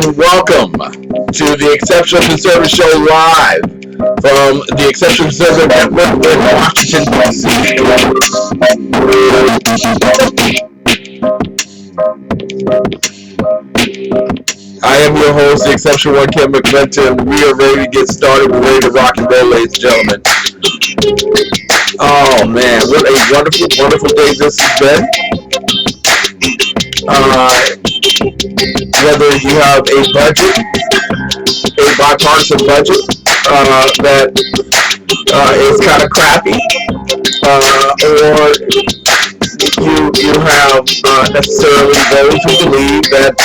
and welcome to the Exceptional Conservative Show live from the Exceptional Conservative Network in Washington, D.C. I am your host, the Exceptional One, Kim McClinton. We are ready to get started. We're ready to rock and roll, ladies and gentlemen. Oh man, what a wonderful, wonderful day this has been. Whether you have a budget, a bipartisan budget that is kind of crappy, or you have necessarily those who believe that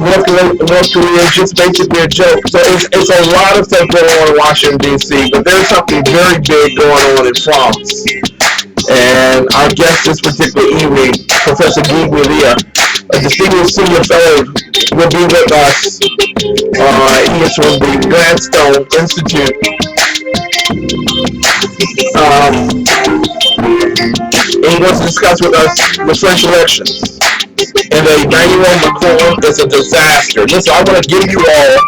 North Korea is just basically a joke. So it's a lot of stuff going on in Washington, D.C., but there's something very big going on in France. And our guest this particular evening, Professor Millière, a distinguished senior fellow, will be with us. He is from the Gatestone Institute. And he wants to discuss with us the French elections. And Emmanuel Macron is a disaster. Listen, I want to give you all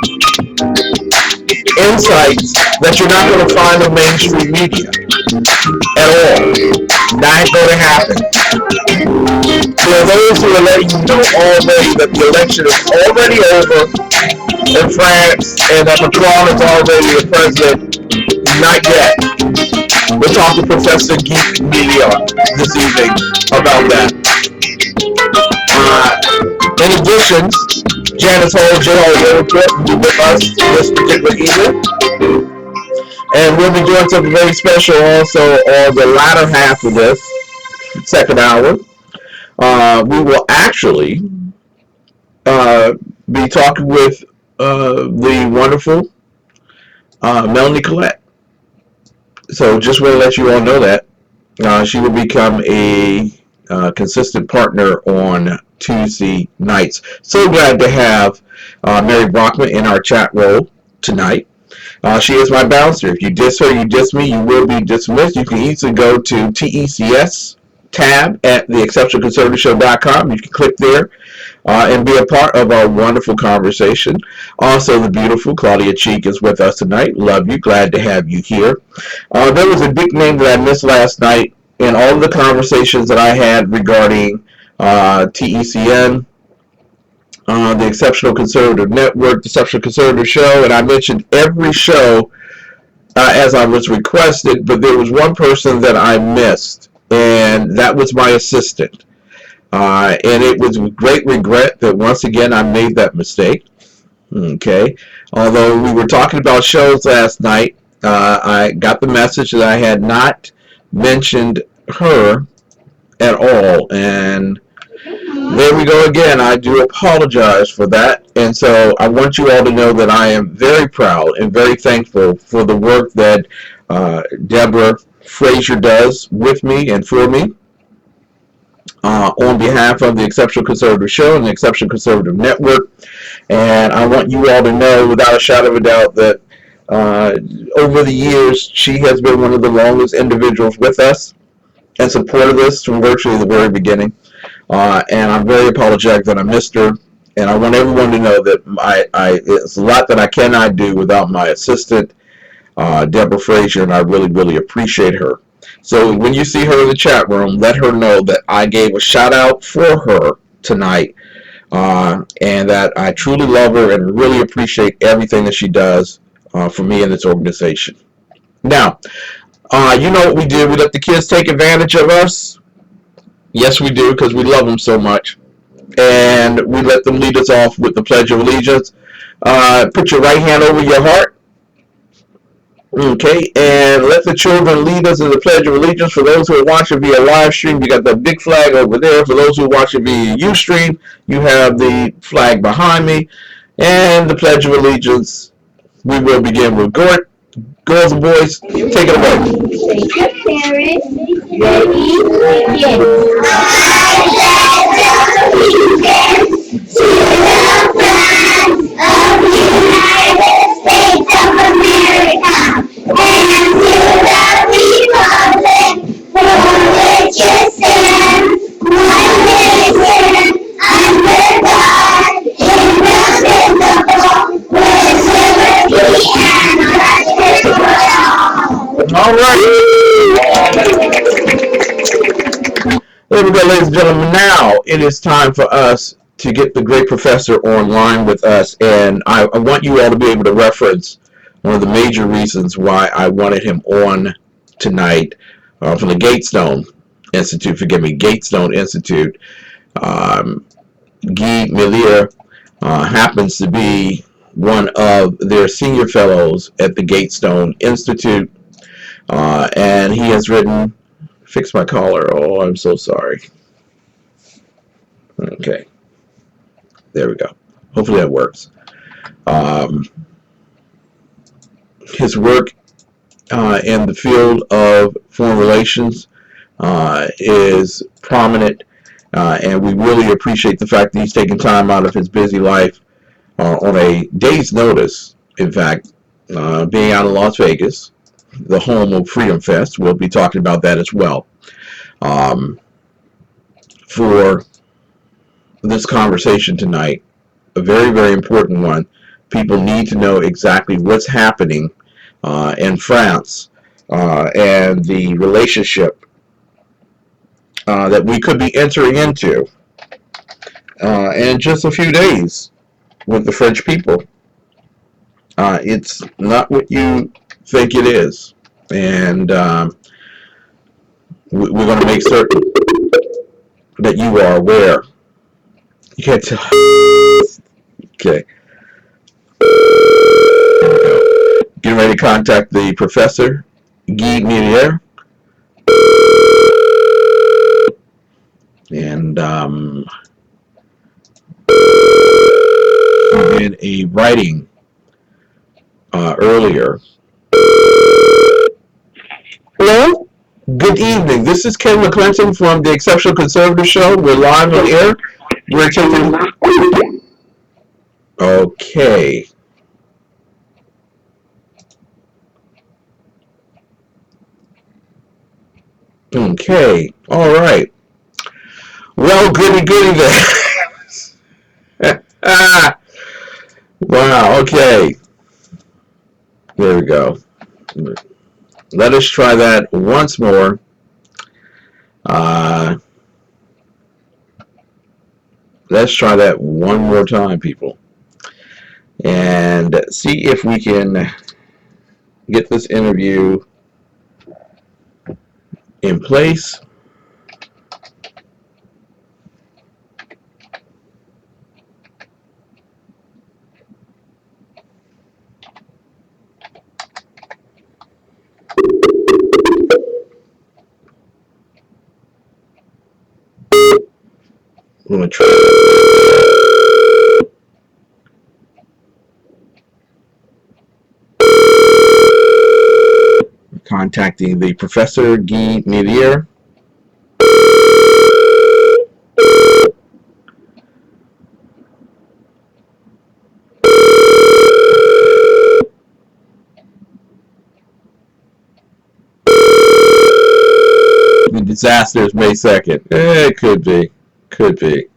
insights that you're not going to find in mainstream media at all. Not going to happen. There are those who are letting you know already that the election is already over in France and that Macron is already the president. Not yet. We'll talk to Professor Millière this evening about that. In addition, Janis Hall, will be with us this particular evening. And we'll be doing something very special also on the latter half of this second hour. We will actually be talking with the wonderful Melanie Collette. So just want to let you all know that she will become a consistent partner on Tuesday nights. So glad to have Mary Brockman in our chat role tonight. She is my bouncer. If you diss her, you diss me, you will be dismissed. You can easily go to TECS tab at theexceptionalconservativeshow.com. You can click there and be a part of our wonderful conversation. Also, the beautiful Claudia Cheek is with us tonight. Love you. Glad to have you here. There was a big name that I missed last night in all of the conversations that I had regarding TECN, the Exceptional Conservative Network, the Exceptional Conservative Show, and I mentioned every show as I was requested, but there was one person that I missed, and that was my assistant. And it was with great regret that once again I made that mistake. Okay. Although we were talking about shows last night, I got the message that I had not mentioned her at all, and there we go again. I do apologize for that, and so I want you all to know that I am very proud and very thankful for the work that Deborah Frazier does with me and for me on behalf of the Exceptional Conservative Show and the Exceptional Conservative Network. And I want you all to know without a shadow of a doubt that over the years she has been one of the longest individuals with us and supported us from virtually the very beginning. And I'm very apologetic that I missed her. And I want everyone to know that it's a lot that I cannot do without my assistant, Deborah Frazier, and I really, really appreciate her. So when you see her in the chat room, let her know that I gave a shout out for her tonight, and that I truly love her and really appreciate everything that she does for me and this organization. Now, you know what we do. We let the kids take advantage of us. Yes, we do, because we love them so much. And we let them lead us off with the Pledge of Allegiance. Put your right hand over your heart. Okay, and let the children lead us in the Pledge of Allegiance. For those who are watching via live stream, you got the big flag over there. For those who are watching via Ustream, you have the flag behind me. And the Pledge of Allegiance, we will begin with girls and boys. Take it away. Parents, ready, begin. I pledge allegiance to the flag of the United States of America and to the republic for which it stands, one nation ladies and gentlemen, now it is time for us to get the great professor online with us, and I want you all to be able to reference one of the major reasons why I wanted him on tonight from the Gatestone Institute. Forgive me, Gatestone Institute. Guy Millière happens to be one of their senior fellows at the Gatestone Institute, and he has written. Fix my collar. Oh, I'm so sorry. Okay. There we go. Hopefully that works. His work in the field of foreign relations is prominent, and we really appreciate the fact that he's taken time out of his busy life on a day's notice, in fact, being out in Las Vegas, the home of Freedom Fest. We'll be talking about that as well. For this conversation tonight, a very, very important one. People need to know exactly what's happening in France and the relationship that we could be entering into in just a few days with the French people. It's not what you think it is, and we're going to make certain that you are aware. You can't tell. Okay. There we go. Getting ready to contact the professor, Guy Millière, and we did a writing earlier. Hello? Good evening. This is Ken McClinton from the Exceptional Conservative Show. We're live on the air. We're taking... Okay. Okay. All right. Well, goody there. Wow. Okay. There we go. Let us try that once more. Let's try that one more time, people, and see if we can get this interview in place. I'm going to try. Contacting the Professor Guy Millière. The disaster is May 2nd. It could be. Could be.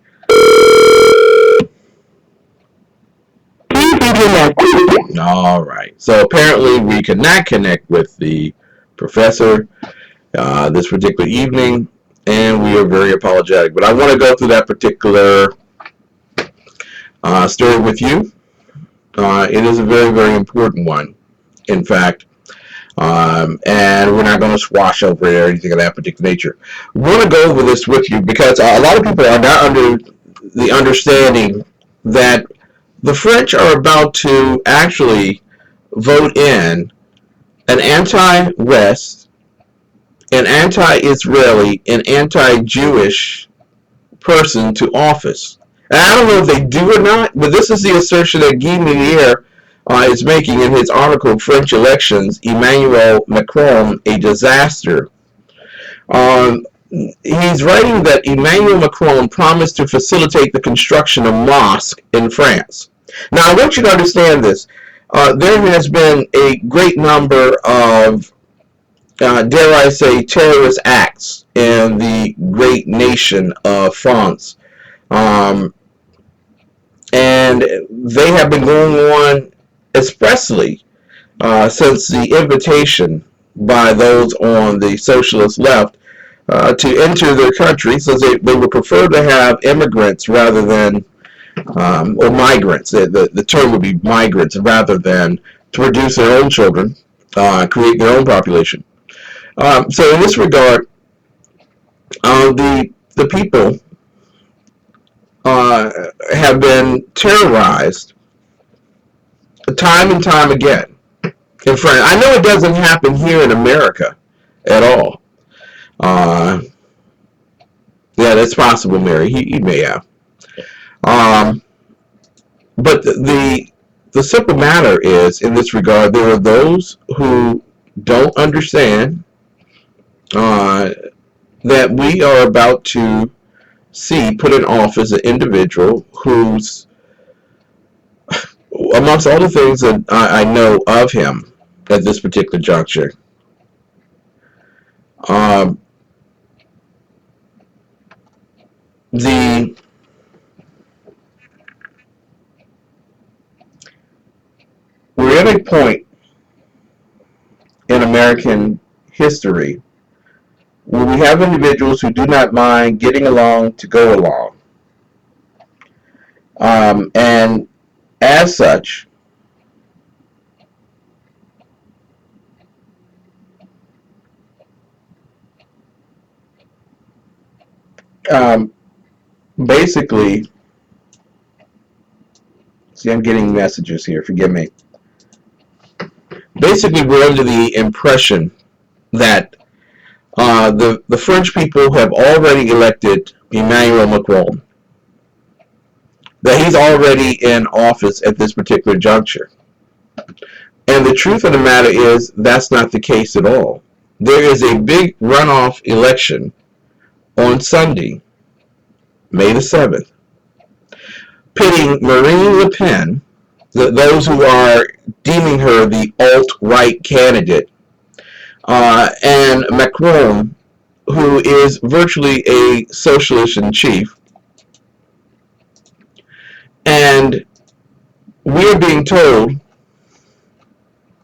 All right. So apparently we cannot connect with the professor this particular evening, and we are very apologetic. But I want to go through that particular story with you. It is a very, very important one, in fact. And we're not going to swash over it or anything of that particular nature. We want to go over this with you because a lot of people are not under the understanding that the French are about to actually vote in an anti-West, an anti-Israeli, an anti-Jewish person to office. And I don't know if they do or not, but this is the assertion that Guy Millière is making in his article, French Elections, Emmanuel Macron, a Disaster. He's writing that Emmanuel Macron promised to facilitate the construction of mosques in France. Now, I want you to understand this. There has been a great number of, dare I say, terrorist acts in the great nation of France. And they have been going on especially since the invitation by those on the socialist left to enter their country, so they would prefer to have immigrants rather than, or migrants. The term would be migrants rather than to produce their own children, create their own population. So in this regard, the people have been terrorized time and time again. In France, I know it doesn't happen here in America at all. Yeah, that's possible, Mary. He may have. But the simple matter is, in this regard, there are those who don't understand that we are about to see put in office an individual who's, amongst all the things that I know of him at this particular juncture, we're at a point in American history where we have individuals who do not mind getting along to go along. And as such, basically, see, I'm getting messages here, forgive me. Basically, we're under the impression that the French people have already elected Emmanuel Macron, that he's already in office at this particular juncture. And the truth of the matter is, that's not the case at all. There is a big runoff election on Sunday, May the 7th, pitting Marine Le Pen, those who are deeming her the alt-right candidate, and Macron, who is virtually a socialist in chief. And we're being told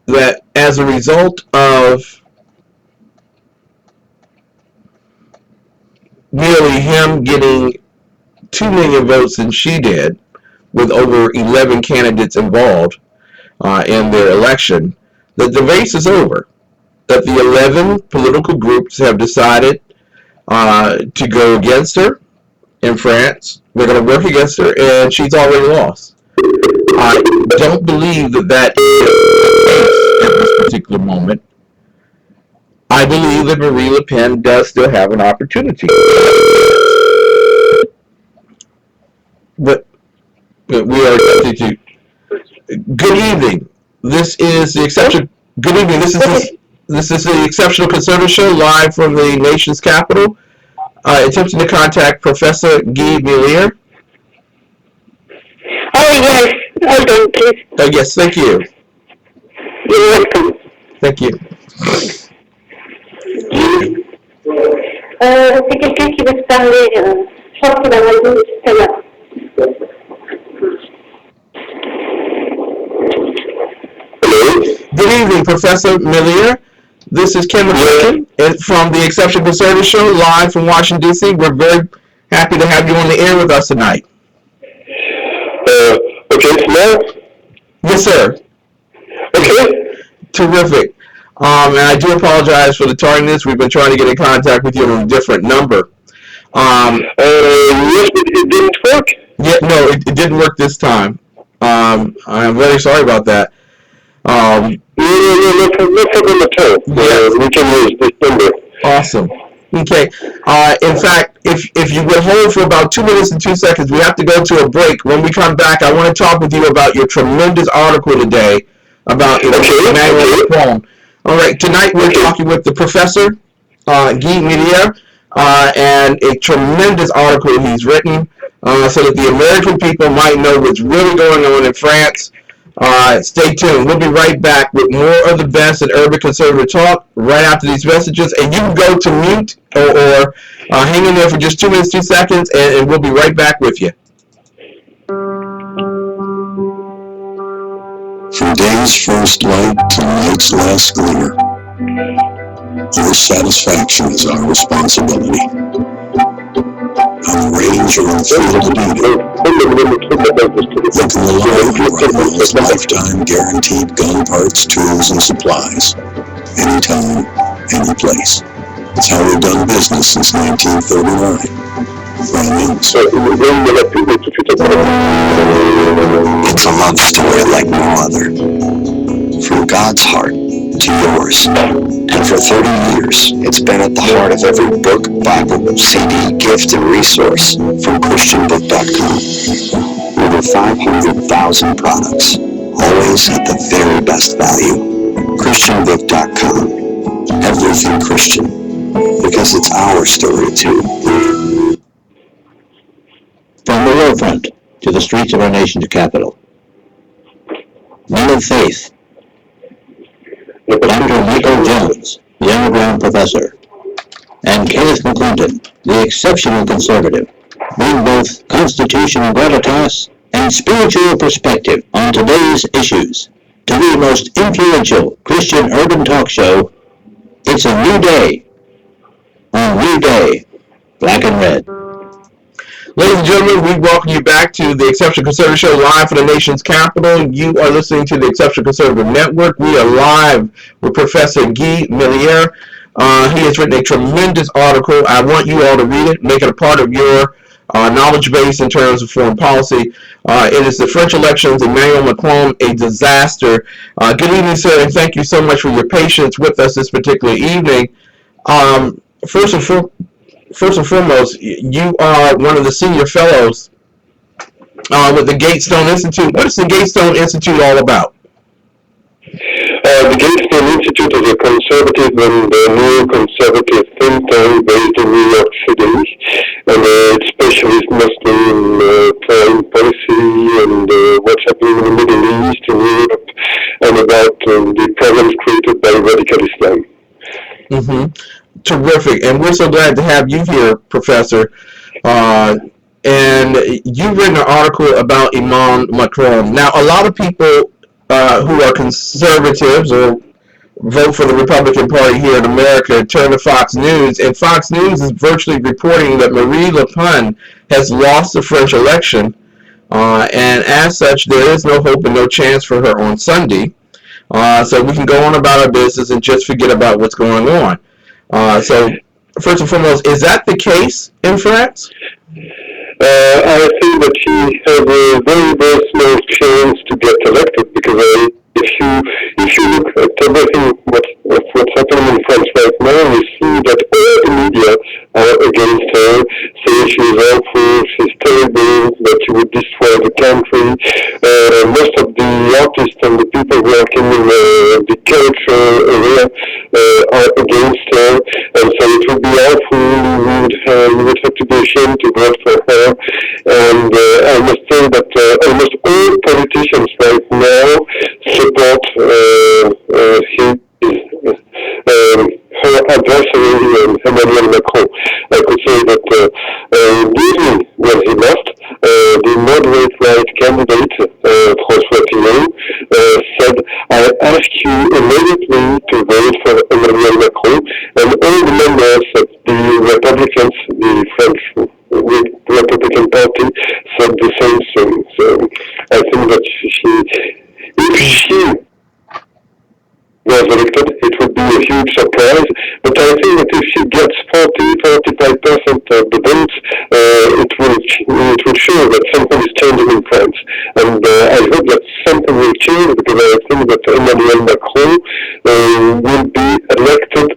that as a result of merely him getting 2 million votes than she did, with over 11 candidates involved in their election, that the race is over. That the 11 political groups have decided to go against her in France. They're going to work against her, and she's already lost. I don't believe that is the case at this particular moment. I believe that Marine Le Pen does still have an opportunity. But we are attempting to. Good evening. This is the exception. Good evening. This is the Exceptional Conservative Show, live from the nation's capital. Attempting to contact Professor Guy Millière. Oh, yes. Hold on, please. Yes, thank you. You're welcome. Thank you. C'est quelqu'un qui veut te parler. Je pense qu'il va répondre tout à l'heure. Good evening, Professor Millière. This is Ken McCracken from the Exceptional Conservative Show, live from Washington, D.C. We're very happy to have you on the air with us tonight. Okay, tomorrow? Yes, sir. Okay. Terrific. And I do apologize for the tardiness. We've been trying to get in contact with you on a different number. Yes, it didn't work? Yeah, no, it didn't work this time. I'm very sorry about that. No problem at all. We can use this number. Awesome. Okay. In fact, if you would hold for about 2 minutes and 2 seconds, we have to go to a break. When we come back, I want to talk with you about your tremendous article today about Emmanuel Macron. All right. Tonight we're talking with the Professor Guy Millière, and a tremendous article he's written, so that the American people might know what's really going on in France. Stay tuned. We'll be right back with more of the best in urban conservative talk right after these messages. And you can go to mute or hang in there for just 2 minutes, 2 seconds, and we'll be right back with you. From day's first light to night's last glimmer, Your satisfaction is our responsibility. On the range or in the field of duty, you can rely on Rifle's lifetime guaranteed gun parts, tools, and supplies. Anytime, any place. It's how we've done business since 1939. It's a love story like no other. From God's heart to yours. And for 30 years, it's been at the heart of every book, Bible, CD, gift, and resource from ChristianBook.com. Over 500,000 products, always at the very best value. ChristianBook.com. Everything Christian, because it's our story too. From the war front to the streets of our nation's capital. Men of faith. Dr. Michael Jones, the underground professor, and Kenneth McClinton, the exceptional conservative, bring both constitutional gravitas and spiritual perspective on today's issues. To be the most influential Christian urban talk show, it's a new day. On New Day, Black and Red. Ladies and gentlemen, we welcome you back to the Exceptional Conservative Show, live from the nation's capital. You are listening to the Exceptional Conservative Network. We are live with Professor Guy Millière. He has written a tremendous article. I want you all to read it, make it a part of your knowledge base in terms of foreign policy. It is the French elections, Emmanuel Macron, a disaster. Good evening, sir, and thank you so much for your patience with us this particular evening. First and foremost, you are one of the senior fellows with the Gatestone Institute. What is the Gatestone Institute all about? The Gatestone Institute is a conservative and neoconservative think tank based in New York City, and it specializes mostly in foreign policy and what's happening in the Middle East, in Europe, and about the problems created by radical Islam. Mm-hmm. Terrific, and we're so glad to have you here, Professor. And you've written an article about Emmanuel Macron. Now, a lot of people who are conservatives or vote for the Republican Party here in America turn to Fox News, and Fox News is virtually reporting that Marine Le Pen has lost the French election, and as such, there is no hope and no chance for her on Sunday. So we can go on about our business and just forget about what's going on. So, first and foremost, is that the case in France? I think that she has a very, very small chance to get elected, because if you look at everything what's happening in France right now, you see that all the media are against her, say she's awful, she's terrible, that she would destroy the country. Most of the artists and the people working in the culture area are against her, and so it would be awful. You would have to be ashamed to vote for her. And I must say that almost all politicians right now support her adversary, Emmanuel Macron. I could say that even when he lost, the moderate right candidate, François Fillon, said, I ask you immediately to vote for Emmanuel Macron, and all the members of the Republicans, the French Republican Party, said the same thing. So I think that if she was elected, it would be a huge surprise. But I think that if she gets 40-45% of the votes, it will show that something is changing in France. And I hope that something will change, because I think that Emmanuel Macron will be elected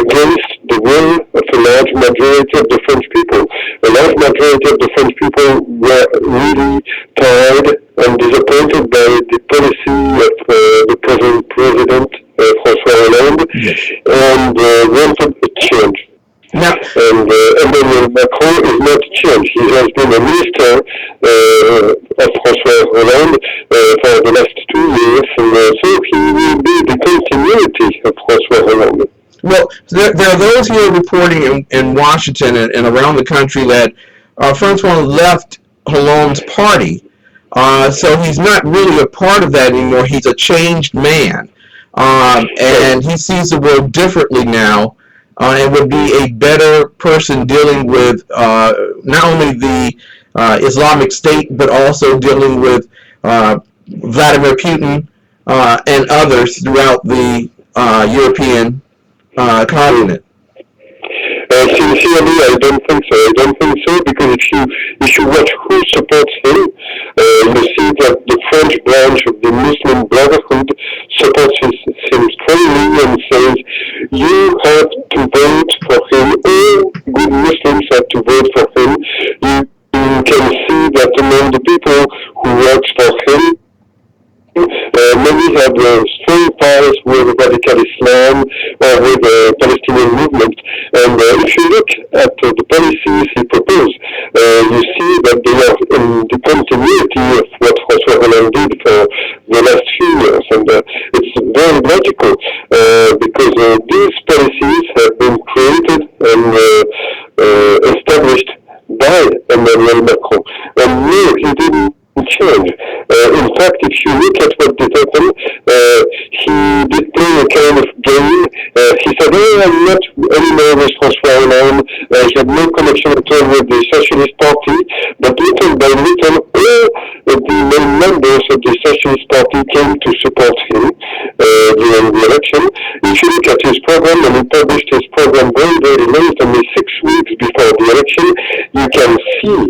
against the will of a large majority of the French people. A large majority of the French people were really tired and disappointed by the policy of the present president, François Hollande, Yes. and wanted a change. Now, And Emmanuel Macron is not change. He has been a minister of François Hollande for the last 2 years, and so he will be the continuity of François Hollande. well, there are those here reporting in Washington and around the country that Francois left Hollande's party, so he's not really a part of that anymore. He's a changed man. and he sees the world differently now, and would be a better person dealing with not only the Islamic State, but also dealing with Vladimir Putin and others throughout the European continent. Sincerely, I don't think so. I don't think so because if you watch who supports him, you see that the French branch of the Muslim Brotherhood supports him strongly and says you have to vote for him. All good Muslims have to vote for him. You can see that among the people who work for him, many have strong ties with radical Islam or with the Palestinian movement. And if you look at the policies he proposed, you see that they are in the continuity of what François Hollande did for the last few years. And it's very logical because these policies have been created and established by Emmanuel Macron. And no, he didn't change. In fact, if you look at what did happen, he did play a kind of game. He said, I'm not anymore with François Hollande. I have no connection at all with the Socialist Party. But little by little, all the main members of the Socialist Party came to support him during the election. If you look at his program, and he published his program very, very late, only 6 weeks before the election, you can see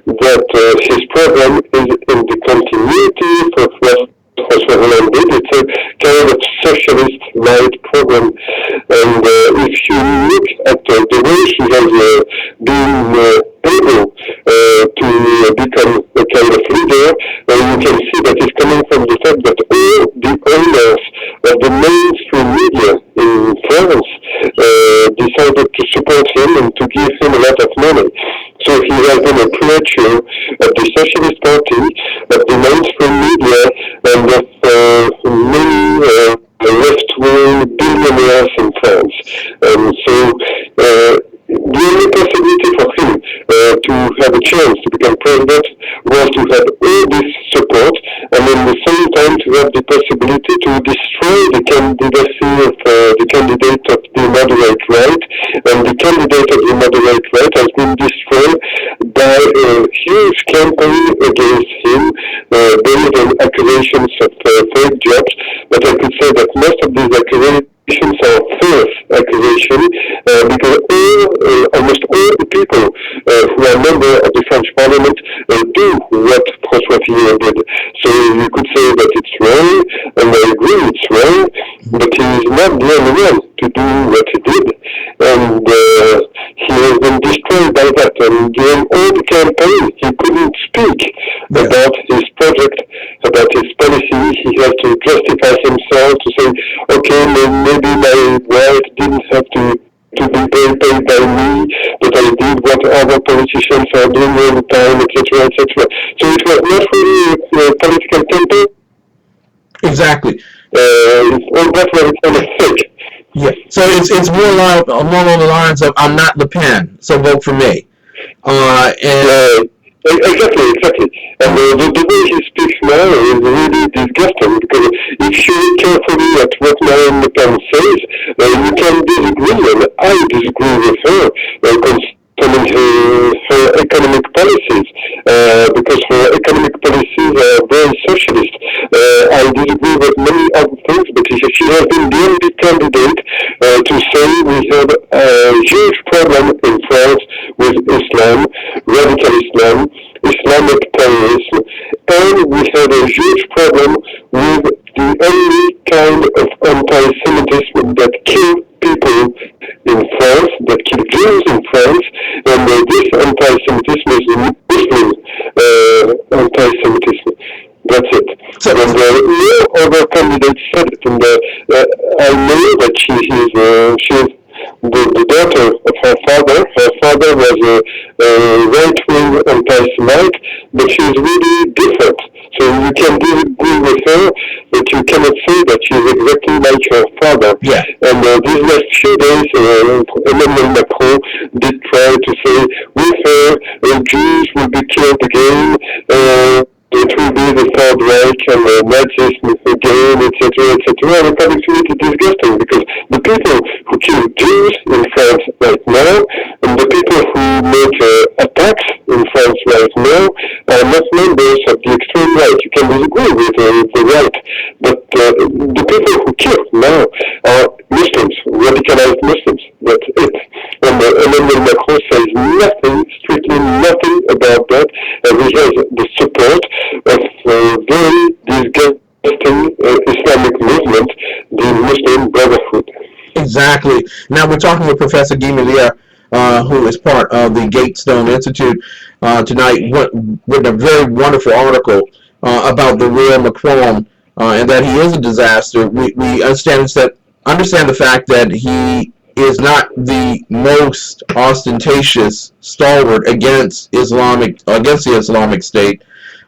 that his program is in the continuity of what François Hollande did. It's a kind of socialist right program. And if you look at the way he has been able to become a kind of leader, you can see that it's coming from the fact that all the owners of the mainstream media in France decided to support him and to give him a lot of money. So he has been a creature of the Socialist Party, of the mainstream media, and of many left-wing billionaires in France. And so the only possibility for him to have a chance to become president was to have all this support and at the same time to have the possibility to destroy the candidacy of the candidate of the moderate right. And the candidate of the moderate right has been destroyed by a huge campaign against him based on accusations of fake jobs. But I could say that most of these accusations are false accusations because almost all the people who are members of the French Parliament do what François Fillon did. So you could say that it's wrong, and I agree it's wrong, but he is not the only one to do what he did. And he has been destroyed by that. And during all the campaign, he couldn't speak about his project, about his policy. He had to justify himself to say, okay, maybe my wife didn't have to be paid by me, but I did what other politicians are doing all the time, etc., etc. So it was not really a political campaign. Exactly. All that was kind of fake. Yeah. So it's more along the lines of I'm not Le Pen, so vote for me. Exactly. And the way he speaks now is really disgusting because if you look carefully at what Marine Le Pen says, you can disagree, and I disagree with her concerning her economic policies because her economic policies are very socialist. I disagree with many other things, but she has been the only candidate to say we have a huge problem in France with Islam, radical Islam, Islamic terrorism, and we have a huge problem with the only kind of anti-Semitism that kills people in France, that kill Jews in France, and this anti-Semitism is Muslim anti-Semitism. That's it. And no other candidate said it. And I know that she is the daughter of her father. Her father was a right-wing anti-Semite, but she's really different. So you can disagree with her, but you cannot say that she's exactly like her father. Yeah. And these last few days, Emmanuel Macron did try to say, with her, Jews will be killed again. It will be the Third Reich and Nazism again. game, etc., etc. And according to me, it's disgusting because the people who kill Jews in France right now and the people who make attacks in France right now are not members of the extreme right. You can disagree with the right, but the people who kill now are Muslims, radicalized Muslims. That's it. And Emmanuel Macron says nothing, strictly nothing about that, and he has the support of very disgusting Islamic movement, the Muslim Brotherhood. Exactly. Now we're talking with Professor Guy Millière, who is part of the Gatestone Institute tonight, with a very wonderful article about the real Macron and that he is a disaster. We understand the fact that he is not the most ostentatious stalwart against the Islamic State.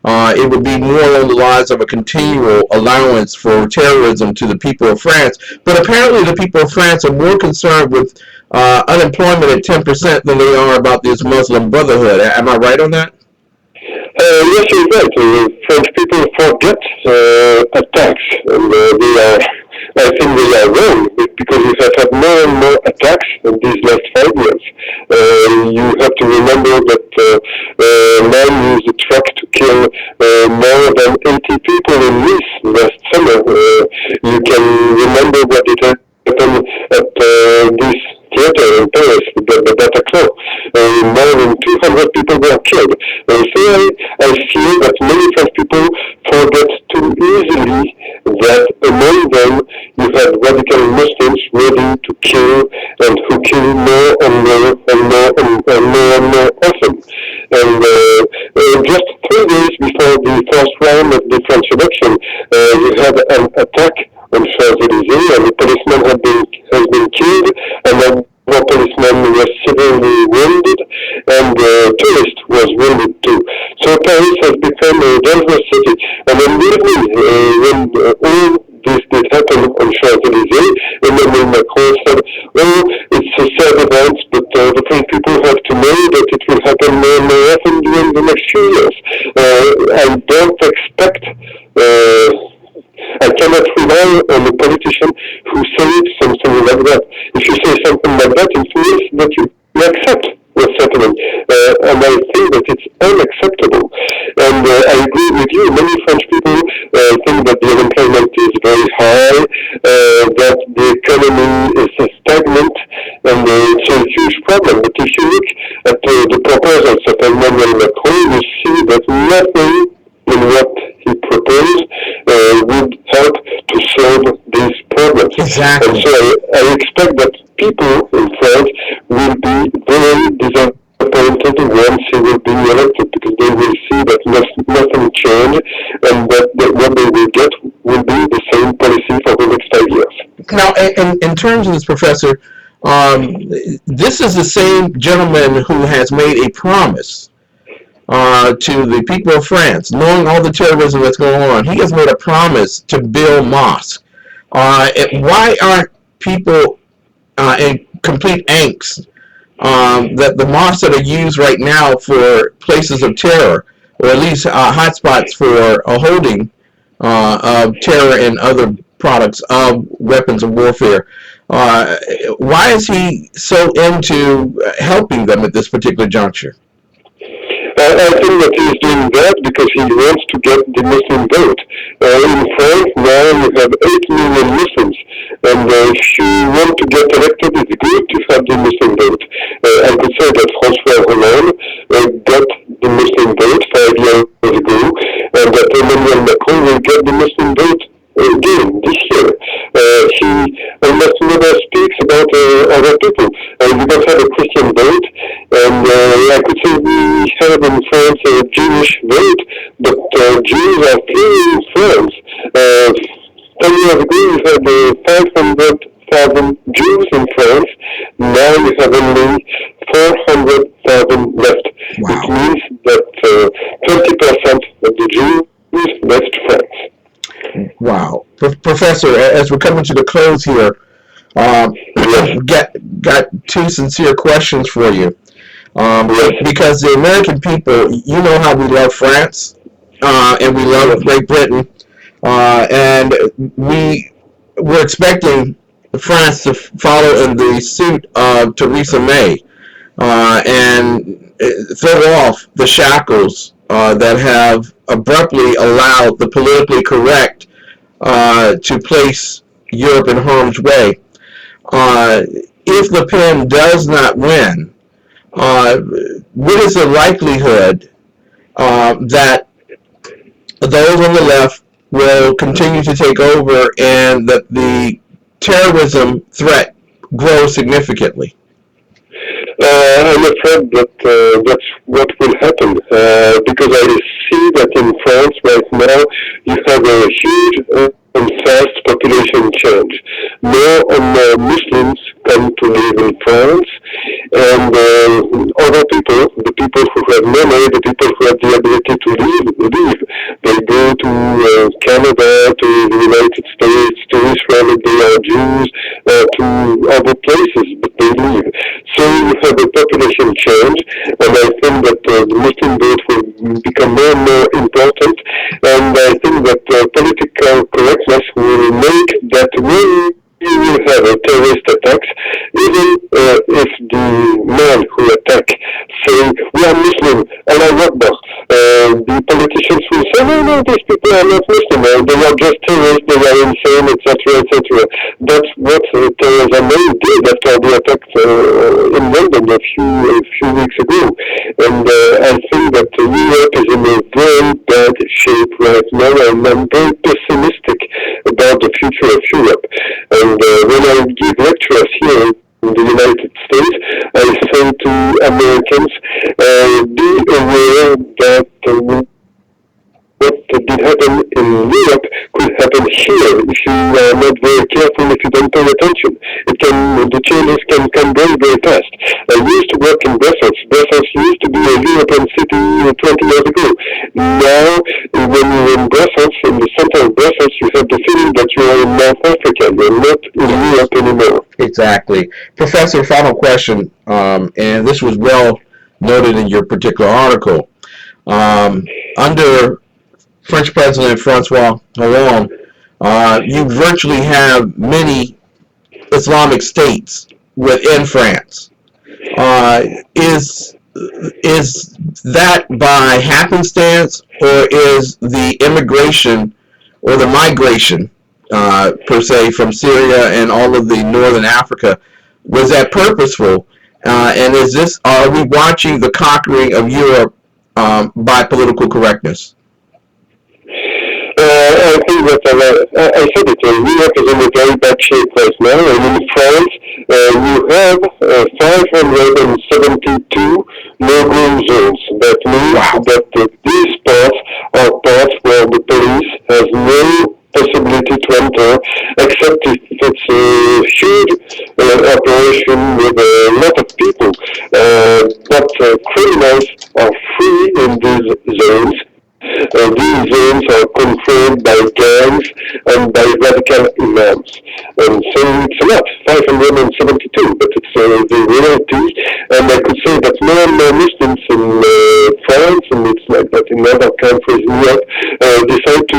It would be more along the lines of a continual allowance for terrorism to the people of France. But apparently the people of France are more concerned with unemployment at 10% than they are about this Muslim Brotherhood. Am I right on that? Yes, you're right. French people forget attacks, and I think they are wrong because we have had more and more attacks in these last 5 years. You have to remember that man used a truck to kill more than 80 people in Nice last summer. You can remember what it happened at this theater in Paris, the Bataclan. More than 200 people were killed. So I feel that many French people forget too easily that among them you had radical Muslims ready to kill and who kill more and more and more and more often. And just 3 days before the first round of the French election, you had an attack on Champs-Élysées, and the policeman has been killed, and one policeman was severely wounded, and the tourist was wounded too. So Paris has become a dangerous city. And then believe me, when all this did happen on Champs-Élysées, Emmanuel Macron said, "Oh, it's a sad event, but the French people have to know that it will happen more and more often during the next few years." I don't expect. I cannot rely on a politician who says something like that. If you say something like that, it means that you accept what's happening. And I think that it's unacceptable. And I agree with you. Many French people think that the unemployment is very high, that the economy is stagnant, and it's a huge problem. But if you look at the proposals of Emmanuel Macron, you see that nothing in what he proposed would help to solve these problems. Exactly. And so I expect that people in France will be very disappointed once he will be elected, because they will see that nothing changed, and that what they will get will be the same policy for the next 5 years. Now, in terms of this, Professor, this is the same gentleman who has made a promise to the people of France, knowing all the terrorism that's going on. He has made a promise to build mosques. Why aren't people in complete angst that the mosques that are used right now for places of terror, or at least hotspots for holding of terror and other products of weapons of warfare, why is he so into helping them at this particular juncture? I think that he is doing that because he wants to get the Muslim vote. In France now you have 8 million Muslims, and if you want to get elected, it's good to have the Muslim vote. I could say that François Hollande got the Muslim vote 5 years ago, and that Emmanuel Macron will get the Muslim vote again this year. He almost never speaks about other people. We don't have a Christian vote, and I could say we have in France a Jewish vote, but Jews are few in France. 10 years ago we had 500,000 Jews in France. Now we have only 400,000 left. Wow. It means that 20% of the Jews left France. Wow. Professor, as we're coming to the close here, got 2 sincere questions for you. Because the American people, you know how we love France, and we love Great Britain. And we're expecting France to follow in the suit of Theresa May and throw off the shackles that have abruptly allowed the politically correct to place Europe in harm's way. If Le Pen does not win, what is the likelihood that those on the left will continue to take over and that the terrorism threat grows significantly? I'm afraid that that's what will happen because I see that in France right now you have a huge and fast population change. More and more Muslims come to live in France, and other people, the people who have money, the people who have the ability to leave. They go to Canada, to the United States, to Israel if they are Jews, to other places, but they leave. So you have a population change, and I think that the Muslim vote will become more and more important, and I think that political correctness will make that when you will have a terrorist attacks, even if the men who attack say, we are Muslim, Allah Akbar, the politicians will say, no, these people are not Muslim, they are just terrorists, they are insane, etc., etc. That's what Theresa May did after the attack in London a few weeks ago. And I think that Europe is in a very bad shape right now, and I'm very pessimistic about the future of Europe. And when I give lectures here in the United States, I say to Americans, be aware that what did happen in Europe could happen here if you are not very careful, if you don't pay attention. The changes can come very, very fast. I used to work in Brussels. Brussels used to be a European city 20 years ago. Now, when you're in Brussels, in the center of Brussels, you have the feeling that you are in North Africa. You're not in Europe anymore. Exactly. Professor, final question, and this was well noted in your particular article. Under French President Francois Hollande, you virtually have many Islamic states within France. Is that by happenstance, or is the immigration or the migration per se from Syria and all of the northern Africa, was that purposeful? And are we watching the conquering of Europe by political correctness? I think that I said it. Europe is in a very bad shape right now, and in France you have 572 no-go zones. That means that these parts are parts where the police has no possibility to enter, except if it's a huge operation with a lot of people. But criminals are free in these zones. These zones are controlled by gangs and by radical imams. And so it's a lot, 572, but it's the reality. And I could say that more and more Muslims in France, and it's like that in other countries in Europe, decide to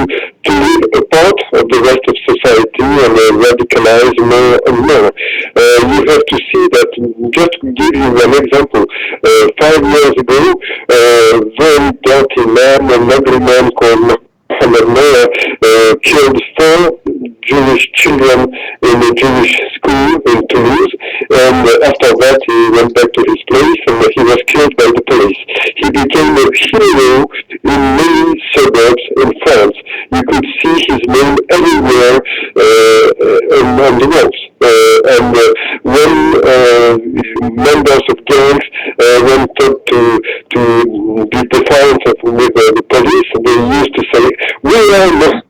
live apart of the rest of society and radicalize more and more. You have to see that, just to give you an example, 5 years ago, very dirty man, an ugly man called Emmanuel, killed 4 Jewish children in a Jewish school in Toulouse, and after that he went back to his place and he was killed by the police. He became a hero in many suburbs in France. You could see his name everywhere on the walls. And when members of gangs went up to be defiant with the police, they used to say, "We are Melanie."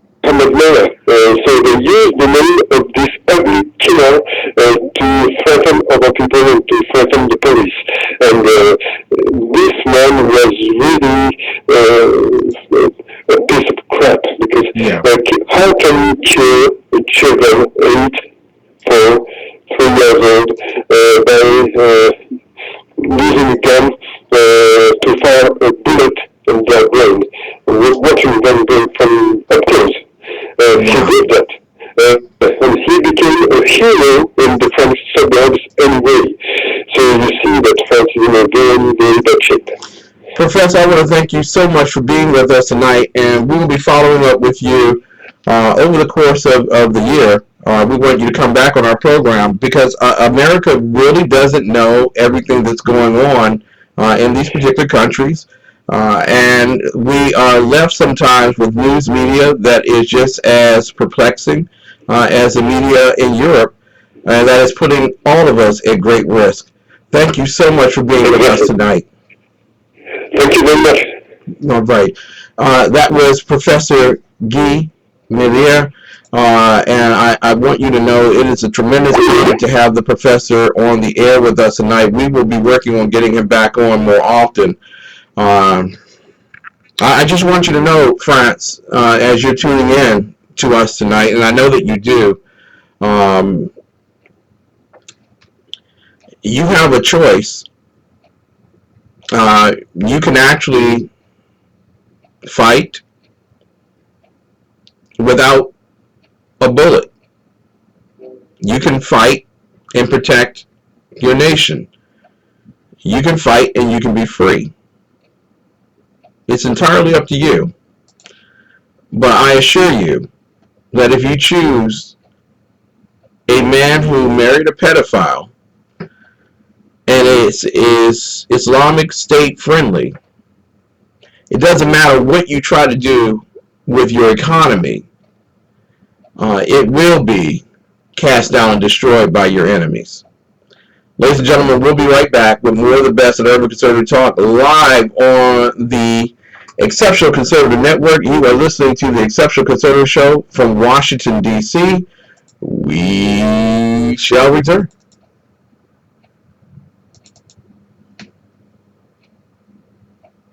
So they used the name of this ugly killer to threaten other people and to threaten the police. And this man was really a piece of crap, because how can you kill children 8, 4, 3 years old by using a gun to fire a bullet in their brain, watching them from up close? She did that. And he became a hero in the French suburbs anyway. So you see that France is in a very, very bad shape. Professor, I want to thank you so much for being with us tonight, and we will be following up with you over the course of the year. We want you to come back on our program because America really doesn't know everything that's going on in these particular countries. And we are left sometimes with news media that is just as perplexing as the media in Europe, and that is putting all of us at great risk. Thank you so much for being with us tonight. Thank you very much. All right. That was Professor Guy Millière, and I want you to know it is a tremendous honor to have the professor on the air with us tonight. We will be working on getting him back on more often. I just want you to know, France, as you're tuning in to us tonight, and I know that you do, you have a choice. You can actually fight without a bullet. You can fight and protect your nation. You can fight and you can be free. It's entirely up to you. But I assure you that if you choose a man who married a pedophile and is Islamic State friendly, it doesn't matter what you try to do with your economy. It will be cast down and destroyed by your enemies. Ladies and gentlemen, we'll be right back with more of the best at Urban Conservative Talk live on the Exceptional Conservative Network. You are listening to the Exceptional Conservative Show from Washington, D.C. We shall return.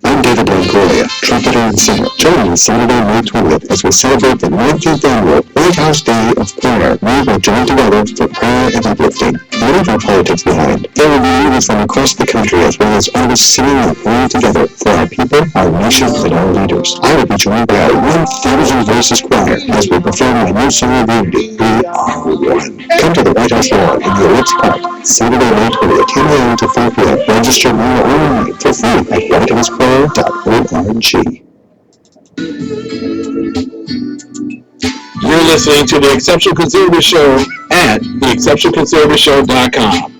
I'm David Longoria, trumpeter and singer. Join me Saturday, May 20th as we celebrate the 19th annual White House Day of Prayer. We will join together for prayer and uplifting. Leave our politics behind. There will be leaders from across the country as well as artists singing and praying together for our people, our nation, and our leaders. I will be joined by our 1,000 Voices Choir as we perform my new song of unity, We Are One. Come to the White House Lawn in the Ellipse Park, Saturday, May 20th, 10 a.m. to 5 p.m. Register now online for free at whitehouseprayer.org. You're listening to the Exceptional Conservative Show at theexceptionalconservativeshow.com.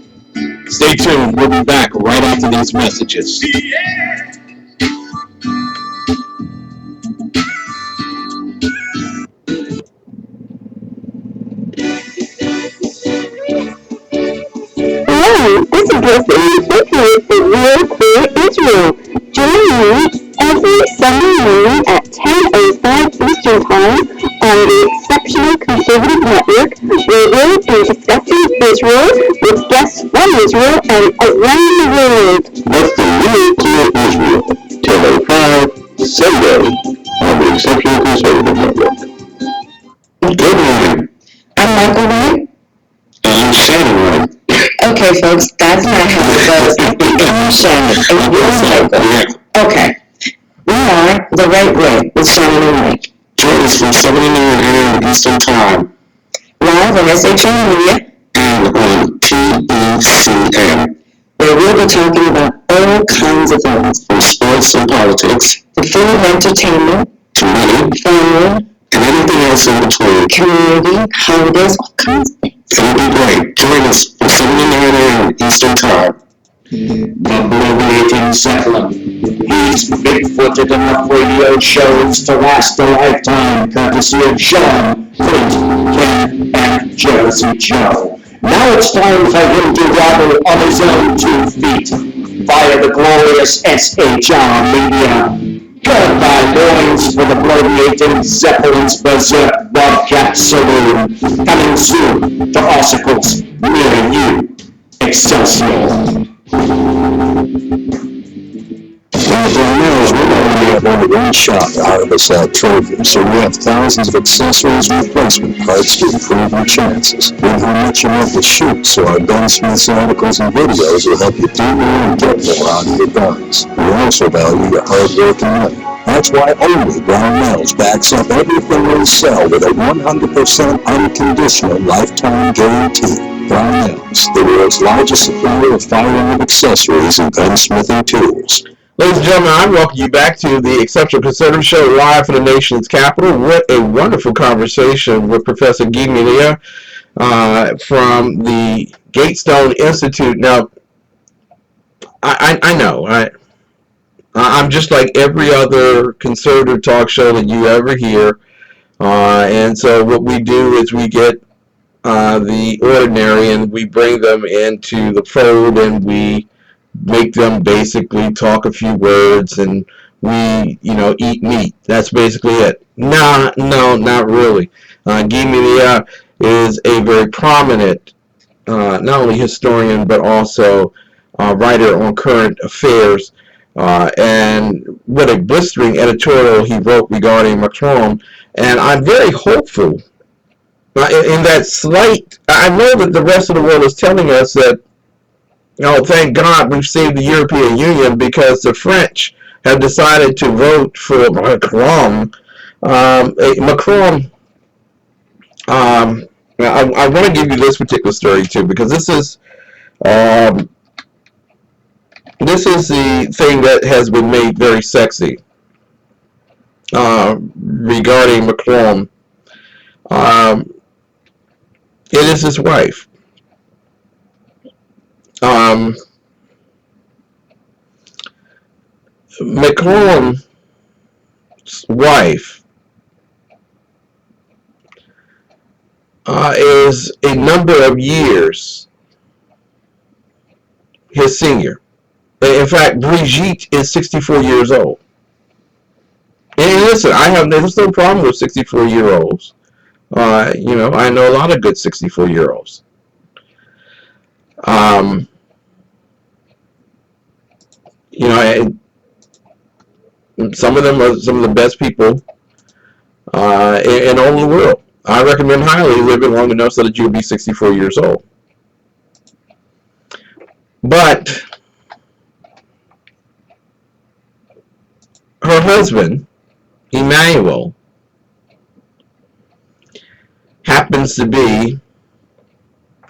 Stay tuned. We'll be back right after these messages. Hello, this is Leslie Baker for Real Clear Israel. Join me every Sunday morning at 10:05 Eastern Time on the Exceptional Conservative Network, where we'll be discussing Israel with guests from Israel and around the world. That's the Real Clear Israel, 10:05 Sunday on the Exceptional Conservative Network. Good morning. I'm Michael White. I'm Shannon White. Okay, folks, that's not how it goes. I'm Shannon. And you're Michael. Okay. We are The Right Way with Shannon and Mike. Join us from 7 a.m. Eastern Time. Live on SHN Media And on TECN. where we'll be talking about all kinds of things, From sports and politics the food and entertainment, to money family, and anything else in between. community, holidays, all kinds of things. It'll be great. Join us from 7 to 9 a.m. Eastern Time. The bloviating Zeppelin. He's big-footed enough radio shows to last a lifetime, courtesy of Sean, Clint, Ken, and Jersey Joe. Now it's time for him to waddle on his own 2 feet via the glorious SHR Media. Goodbye, boys, for the bloviating Zeppelin's Berserk Bobcat Saloon. Coming soon to Ossicles near you. Excelsior. We only have only one shot out of this trophy, so we have thousands of accessories and replacement parts to improve your chances. We know how much you love to shoot, so our gunsmiths articles and videos will help you do more and get more out of your guns. We also value your hard work and money. That's why only Brownells backs up everything they sell with a 100% unconditional lifetime guarantee. Brownells, the world's largest supplier of firearm accessories and gunsmithing tools. Ladies and gentlemen, I welcome you back to the Exceptional Conservative Show live from the nation's capital. What a wonderful conversation with Professor Guy Millière from the Gatestone Institute. Now, I know, I'm just like every other conservative talk show that you ever hear. And so what we do is we get the ordinary and we bring them into the fold and we make them basically talk a few words and we, eat meat. That's basically it. No, not really. Guy Millière is a very prominent, not only historian, but also writer on current affairs. And what a blistering editorial he wrote regarding Macron. And I'm very hopeful in that slight, I know that the rest of the world is telling us that, thank God we've saved the European Union because the French have decided to vote for Macron. Macron, I want to give you this particular story too, because this is the thing that has been made very sexy regarding Macron. It is his wife. Macron's wife is a number of years his senior. In fact, Brigitte is 64 years old. And listen, there's no problem with 64-year-olds. I know a lot of good 64-year-olds. Some of them are some of the best people in all the world. I recommend highly living long enough so that you'll be 64 years old. But her husband, Emmanuel, happens to be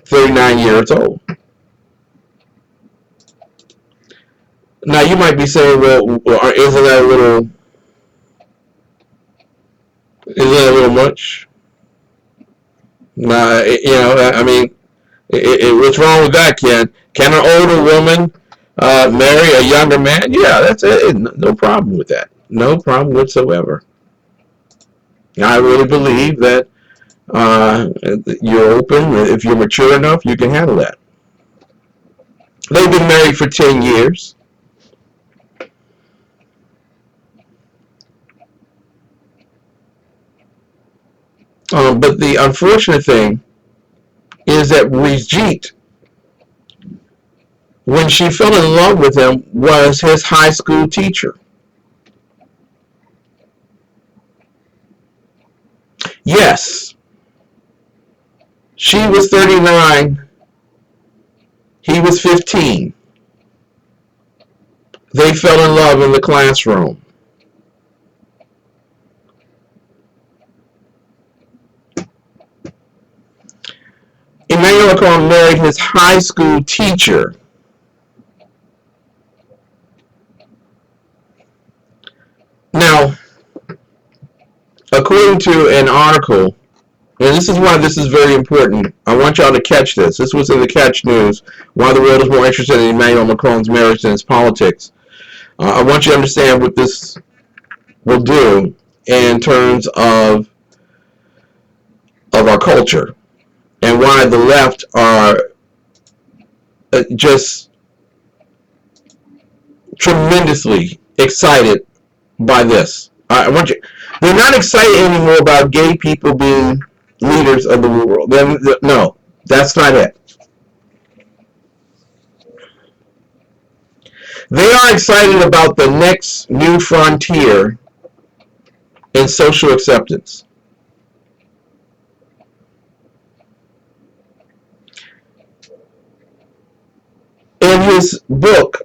39 years old. Now you might be saying, well, isn't that a little much? Nah, what's wrong with that, Ken? Can an older woman marry a younger man? Yeah, that's it. No problem with that. No problem whatsoever. I really believe that you're open. If you're mature enough, you can handle that. They've been married for 10 years. But the unfortunate thing is that Brigitte, when she fell in love with him, was his high school teacher. Yes, she was 39, he was 15. They fell in love in the classroom. Emmanuel Macron married his high school teacher. Now, according to an article, and this is why this is very important, I want y'all to catch this. This was in the Catch News, why the world is more interested in Emmanuel Macron's marriage than his politics. I want you to understand what this will do in terms of our culture and why the left are just tremendously excited by this. I want you. They're not excited anymore about gay people being leaders of the world. No, that's not it. They are excited about the next new frontier in social acceptance. In his book,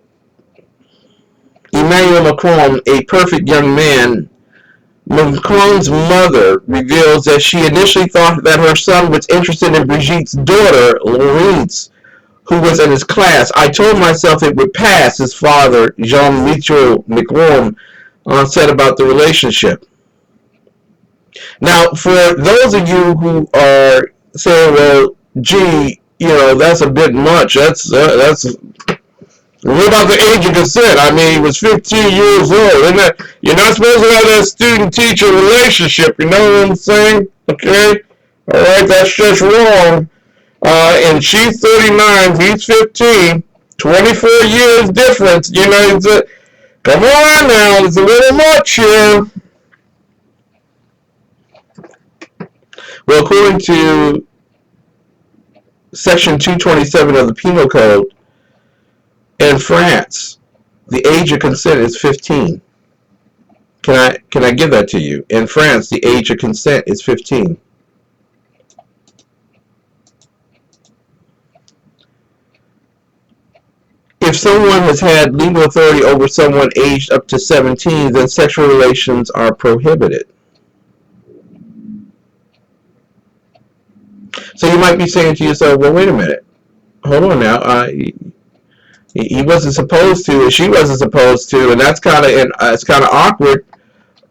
Emmanuel Macron, a perfect young man. Macron's mother reveals that she initially thought that her son was interested in Brigitte's daughter, Laurence, who was in his class. I told myself it would pass, his father, Jean-Michel Macron, said about the relationship. Now, for those of you who are saying, well, gee, that's a bit much. That's what about the age of consent? I mean, he was 15 years old. Isn't that, you're not supposed to have that student-teacher relationship. You know what I'm saying? Okay? All right, that's just wrong. And she's 39, he's 15, 24 years difference. Come on now, it's a little much here. Well, according to Section 227 of the Penal Code, in France, the age of consent is 15. Can I give that to you? In France, the age of consent is 15. If someone has had legal authority over someone aged up to 17, then sexual relations are prohibited. So you might be saying to yourself, well, wait a minute. Hold on now. He wasn't supposed to, or she wasn't supposed to, and that's kind of awkward.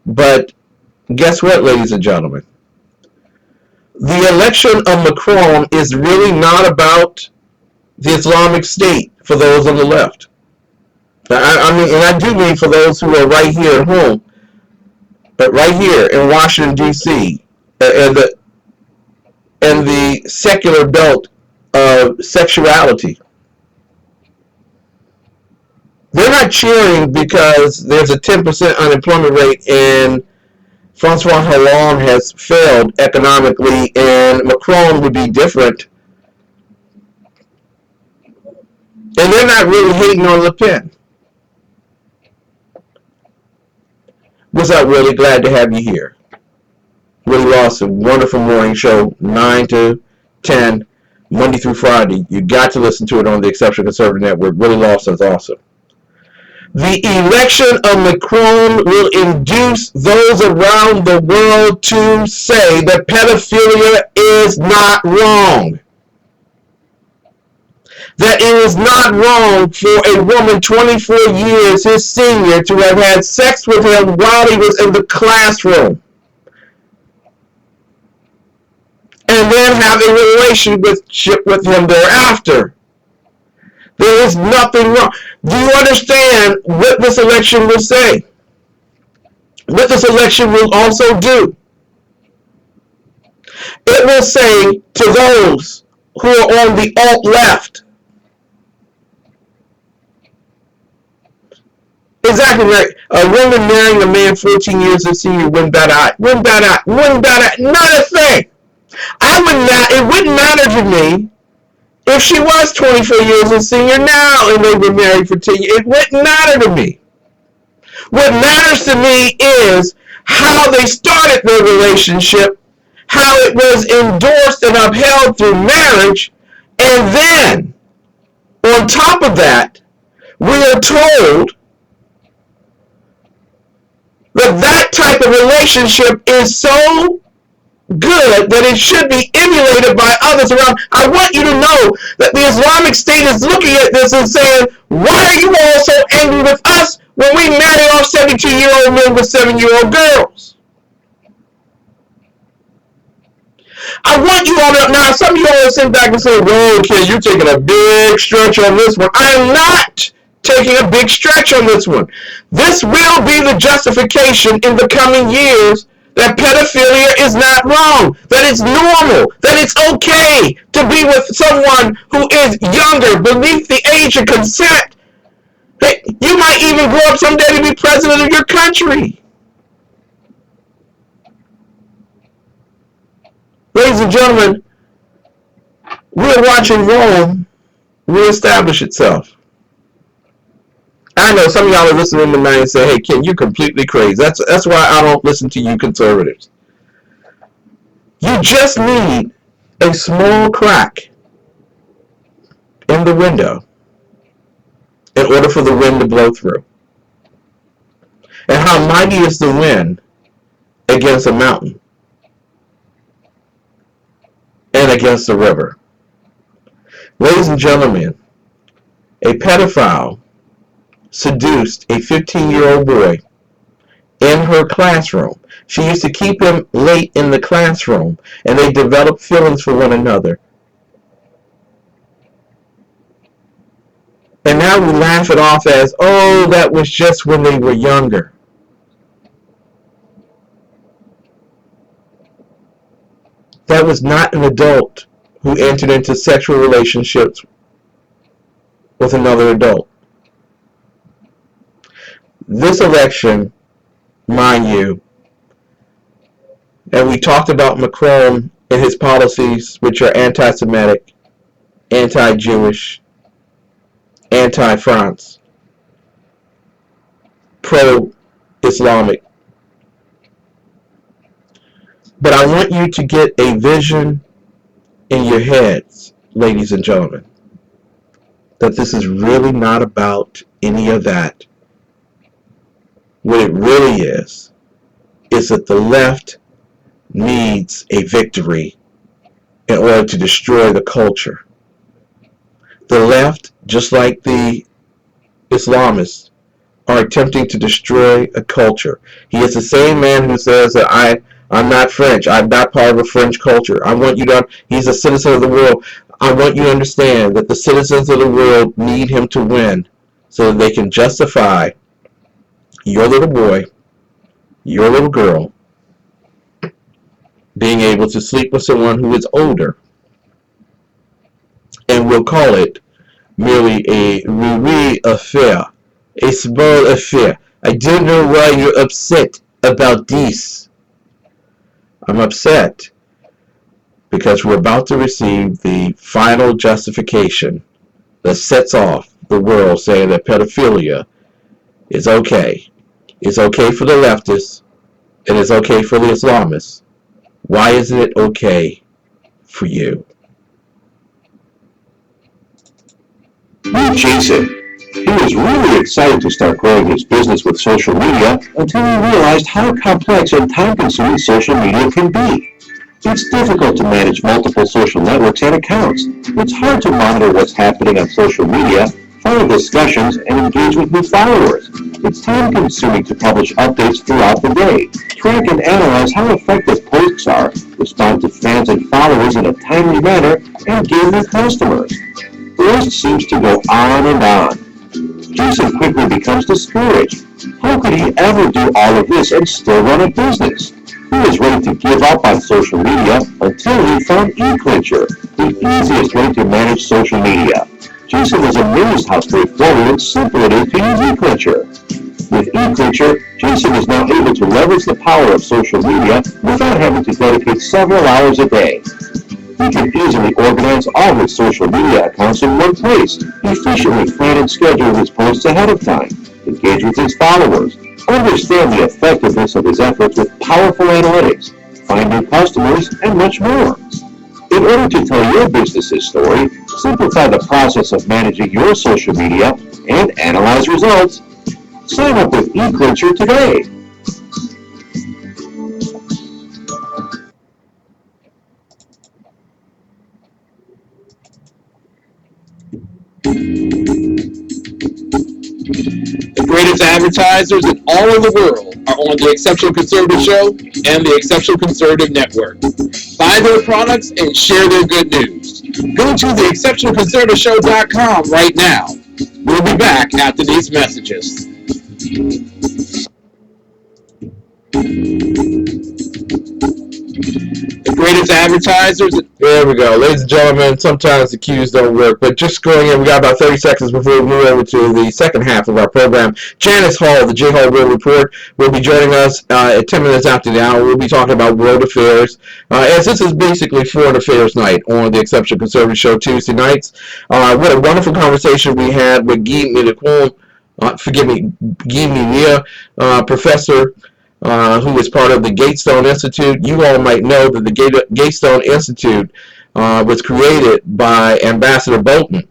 But guess what, ladies and gentlemen? The election of Macron is really not about the Islamic State for those on the left. I mean, and I do mean for those who are right here at home, but right here in Washington, D.C., and the secular belt of sexuality. They're not cheering because there's a 10% unemployment rate and Francois Hollande has failed economically and Macron would be different. And they're not really hating on Le Pen. What's up, Willie? Glad to have you here. Willie Lawson, wonderful morning show, 9 to 10, Monday through Friday. You got to listen to it on the Exceptional Conservative Network. Willie Lawson's awesome. The election of Macron will induce those around the world to say that pedophilia is not wrong. That it is not wrong for a woman 24 years, his senior, to have had sex with him while he was in the classroom. And then have a relationship with him thereafter. There is nothing wrong. Do you understand what this election will say? What this election will also do? It will say to those who are on the alt-left, exactly right, a woman marrying a man 14 years of senior, wouldn't bat eye, not a thing. It wouldn't matter to me if she was 24 years a senior now and they were married for 10 years. It wouldn't matter to me. What matters to me is how they started their relationship, how it was endorsed and upheld through marriage, and then, on top of that, we are told that type of relationship is so good that it should be emulated by others around. I want you to know that the Islamic State is looking at this and saying, why are you all so angry with us when we marry off 72-year-old men with 7-year-old girls? I want you all to, now some of you all sit back and say, whoa, kid, you're taking a big stretch on this one. I am not taking a big stretch on this one. This will be the justification in the coming years that pedophilia is not wrong, that it's normal, that it's okay to be with someone who is younger, beneath the age of consent. Hey, you might even grow up someday to be president of your country. Ladies and gentlemen, we're watching Rome reestablish itself. I know some of y'all are listening to me and say, hey, Ken, you're completely crazy. That's why I don't listen to you conservatives. You just need a small crack in the window in order for the wind to blow through. And how mighty is the wind against a mountain and against the river. Ladies and gentlemen, a pedophile seduced a 15-year-old boy in her classroom. She used to keep him late in the classroom, and they developed feelings for one another. And now we laugh it off as, oh, that was just when they were younger. That was not an adult who entered into sexual relationships with another adult. This election, mind you, and we talked about Macron and his policies, which are anti-Semitic, anti-Jewish, anti-France, pro-Islamic. But I want you to get a vision in your heads, ladies and gentlemen, that this is really not about any of that. What it really is that the left needs a victory in order to destroy the culture. The left, just like the Islamists, are attempting to destroy a culture. He is the same man who says that I'm not French. I'm not part of a French culture. I want you to, he's a citizen of the world. I want you to understand that the citizens of the world need him to win so that they can justify your little boy, your little girl, being able to sleep with someone who is older. And we'll call it merely a riri affair, a small affair. I don't know why you're upset about this. I'm upset because we're about to receive the final justification that sets off the world saying that pedophilia is okay. It's okay for the leftists and it's okay for the Islamists. Why isn't it okay for you? Meet Jason. He was really excited to start growing his business with social media until he realized how complex and time-consuming social media can be. It's difficult to manage multiple social networks and accounts. It's hard to monitor what's happening on social media, follow discussions, and engage with new followers. It's time-consuming to publish updates throughout the day, track and analyze how effective posts are, respond to fans and followers in a timely manner, and gain new customers. The list seems to go on and on. Jason quickly becomes discouraged. How could he ever do all of this and still run a business? He was ready to give up on social media until he found eClincher, the easiest way to manage social media. Jason was amazed how straightforward and simple it is to use eClincher. With eClincher, Jason is now able to leverage the power of social media without having to dedicate several hours a day. He can easily organize all his social media accounts in one place, efficiently plan and schedule his posts ahead of time, engage with his followers, understand the effectiveness of his efforts with powerful analytics, find new customers, and much more. In order to tell your business's story, simplify the process of managing your social media, and analyze results, sign up with eClincher today. The greatest advertisers in all of the world are on the Exceptional Conservative Show and the Exceptional Conservative Network. Buy their products and share their good news. Go to theexceptionalconservativeshow.com right now. We'll be back after these messages. The greatest advertisers. There we go. Ladies and gentlemen, sometimes the cues don't work, but just going in, we got about 30 seconds before we move over to the second half of our program. Janis Hall, the J. Hall World Report, will be joining us at 10 minutes after the hour. We'll be talking about world affairs, as this is basically foreign affairs night on the Exceptional Conservative Show Tuesday nights. What a wonderful conversation we had with Guy Millière, professor, who is part of the Gatestone Institute. You all might know that the Gatestone Institute was created by Ambassador Bolton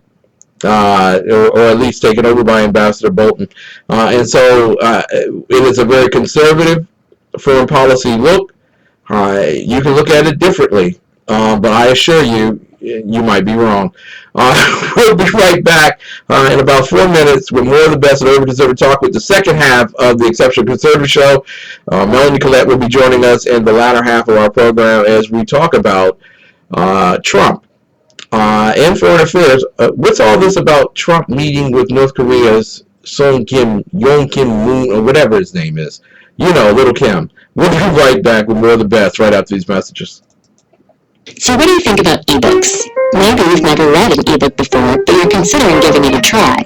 or at least taken over by Ambassador Bolton. And so it is a very conservative foreign policy look. You can look at it differently, but I assure you, you might be wrong. We'll be right back in about 4 minutes with more of the best of Urban Conservative Talk with the second half of the Exceptional Conservative Show. Melanie Collette will be joining us in the latter half of our program as we talk about Trump and foreign affairs. What's all this about Trump meeting with North Korea's Yong Kim Moon, or whatever his name is? You know, Little Kim. We'll be right back with more of the best right after these messages. So what do you think about ebooks? Maybe you've never read an ebook before, but you're considering giving it a try.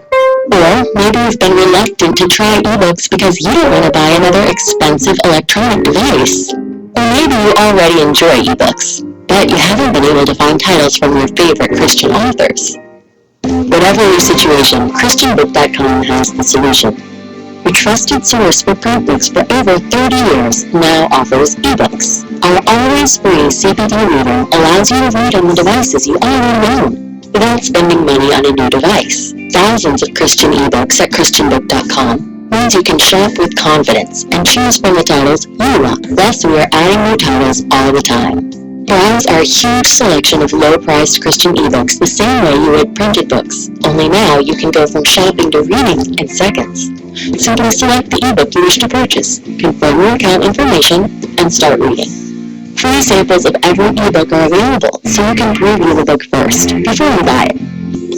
Or maybe you've been reluctant to try ebooks because you don't want to buy another expensive electronic device. Or maybe you already enjoy ebooks, but you haven't been able to find titles from your favorite Christian authors. Whatever your situation, ChristianBook.com has the solution. Your trusted source for print books for over 30 years now offers ebooks. Our always free CBD reader allows you to read on the devices you already own without spending money on a new device. Thousands of Christian ebooks at ChristianBook.com means you can shop with confidence and choose from the titles you want. Plus, we are adding new titles all the time. Browse our huge selection of low-priced Christian ebooks the same way you would printed books. Only now you can go from shopping to reading in seconds. Simply select the ebook you wish to purchase, confirm your account information, and start reading. Free samples of every ebook are available, so you can preview the book first, before you buy it.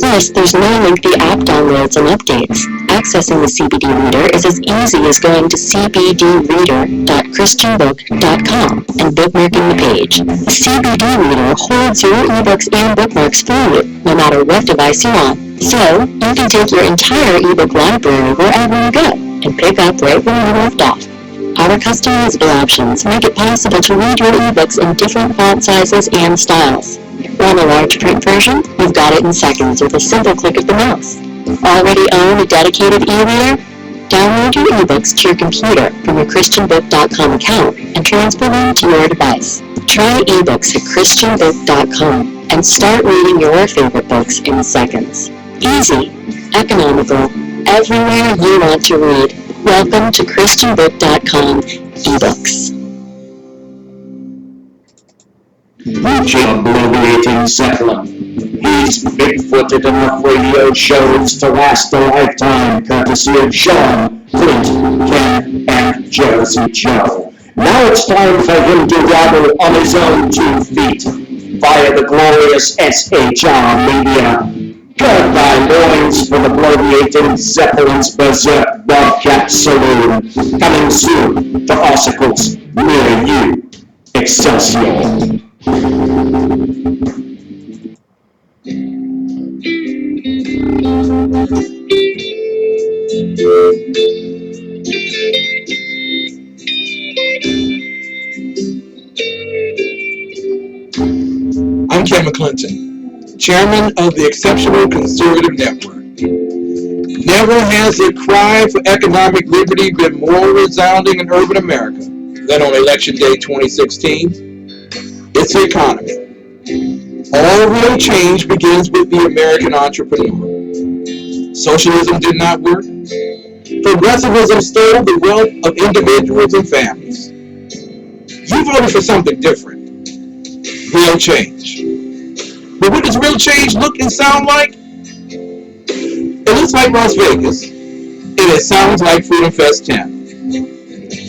Plus, there's no lengthy app downloads and updates. Accessing the CBD Reader is as easy as going to cbdreader.christianbook.com and bookmarking the page. The CBD Reader holds your ebooks and bookmarks for you, no matter what device you want. So, you can take your entire ebook library wherever you go and pick up right where you left off. Our customizable options make it possible to read your ebooks in different font sizes and styles. Want a large print version? You've got it in seconds with a simple click of the mouse. Already own a dedicated e-reader? Download your ebooks to your computer from your ChristianBook.com account and transfer them to your device. Try ebooks at ChristianBook.com and start reading your favorite books in seconds. Easy, economical, everywhere you want to read. Welcome to ChristianBook.com ebooks. Obliterating Zeppelin. He's big-footed enough radio shows to last a lifetime, courtesy of Sean, Clint, Ken, and Jersey Joe. Now it's time for him to waddle on his own 2 feet via the glorious SHR media. Goodbye mornings for the bloviating Zeppelin's Berserk Bobcat Saloon. Coming soon to articles near you. Excelsior. I'm Ken McClinton, chairman of the Exceptional Conservative Network. Never has the cry for economic liberty been more resounding in urban America than on Election Day 2016. It's the economy. All real change begins with the American entrepreneur. Socialism did not work. Progressivism stole the wealth of individuals and families. You voted for something different. Real change. But what does real change look and sound like? It looks like Las Vegas, and it sounds like Freedom Fest 10.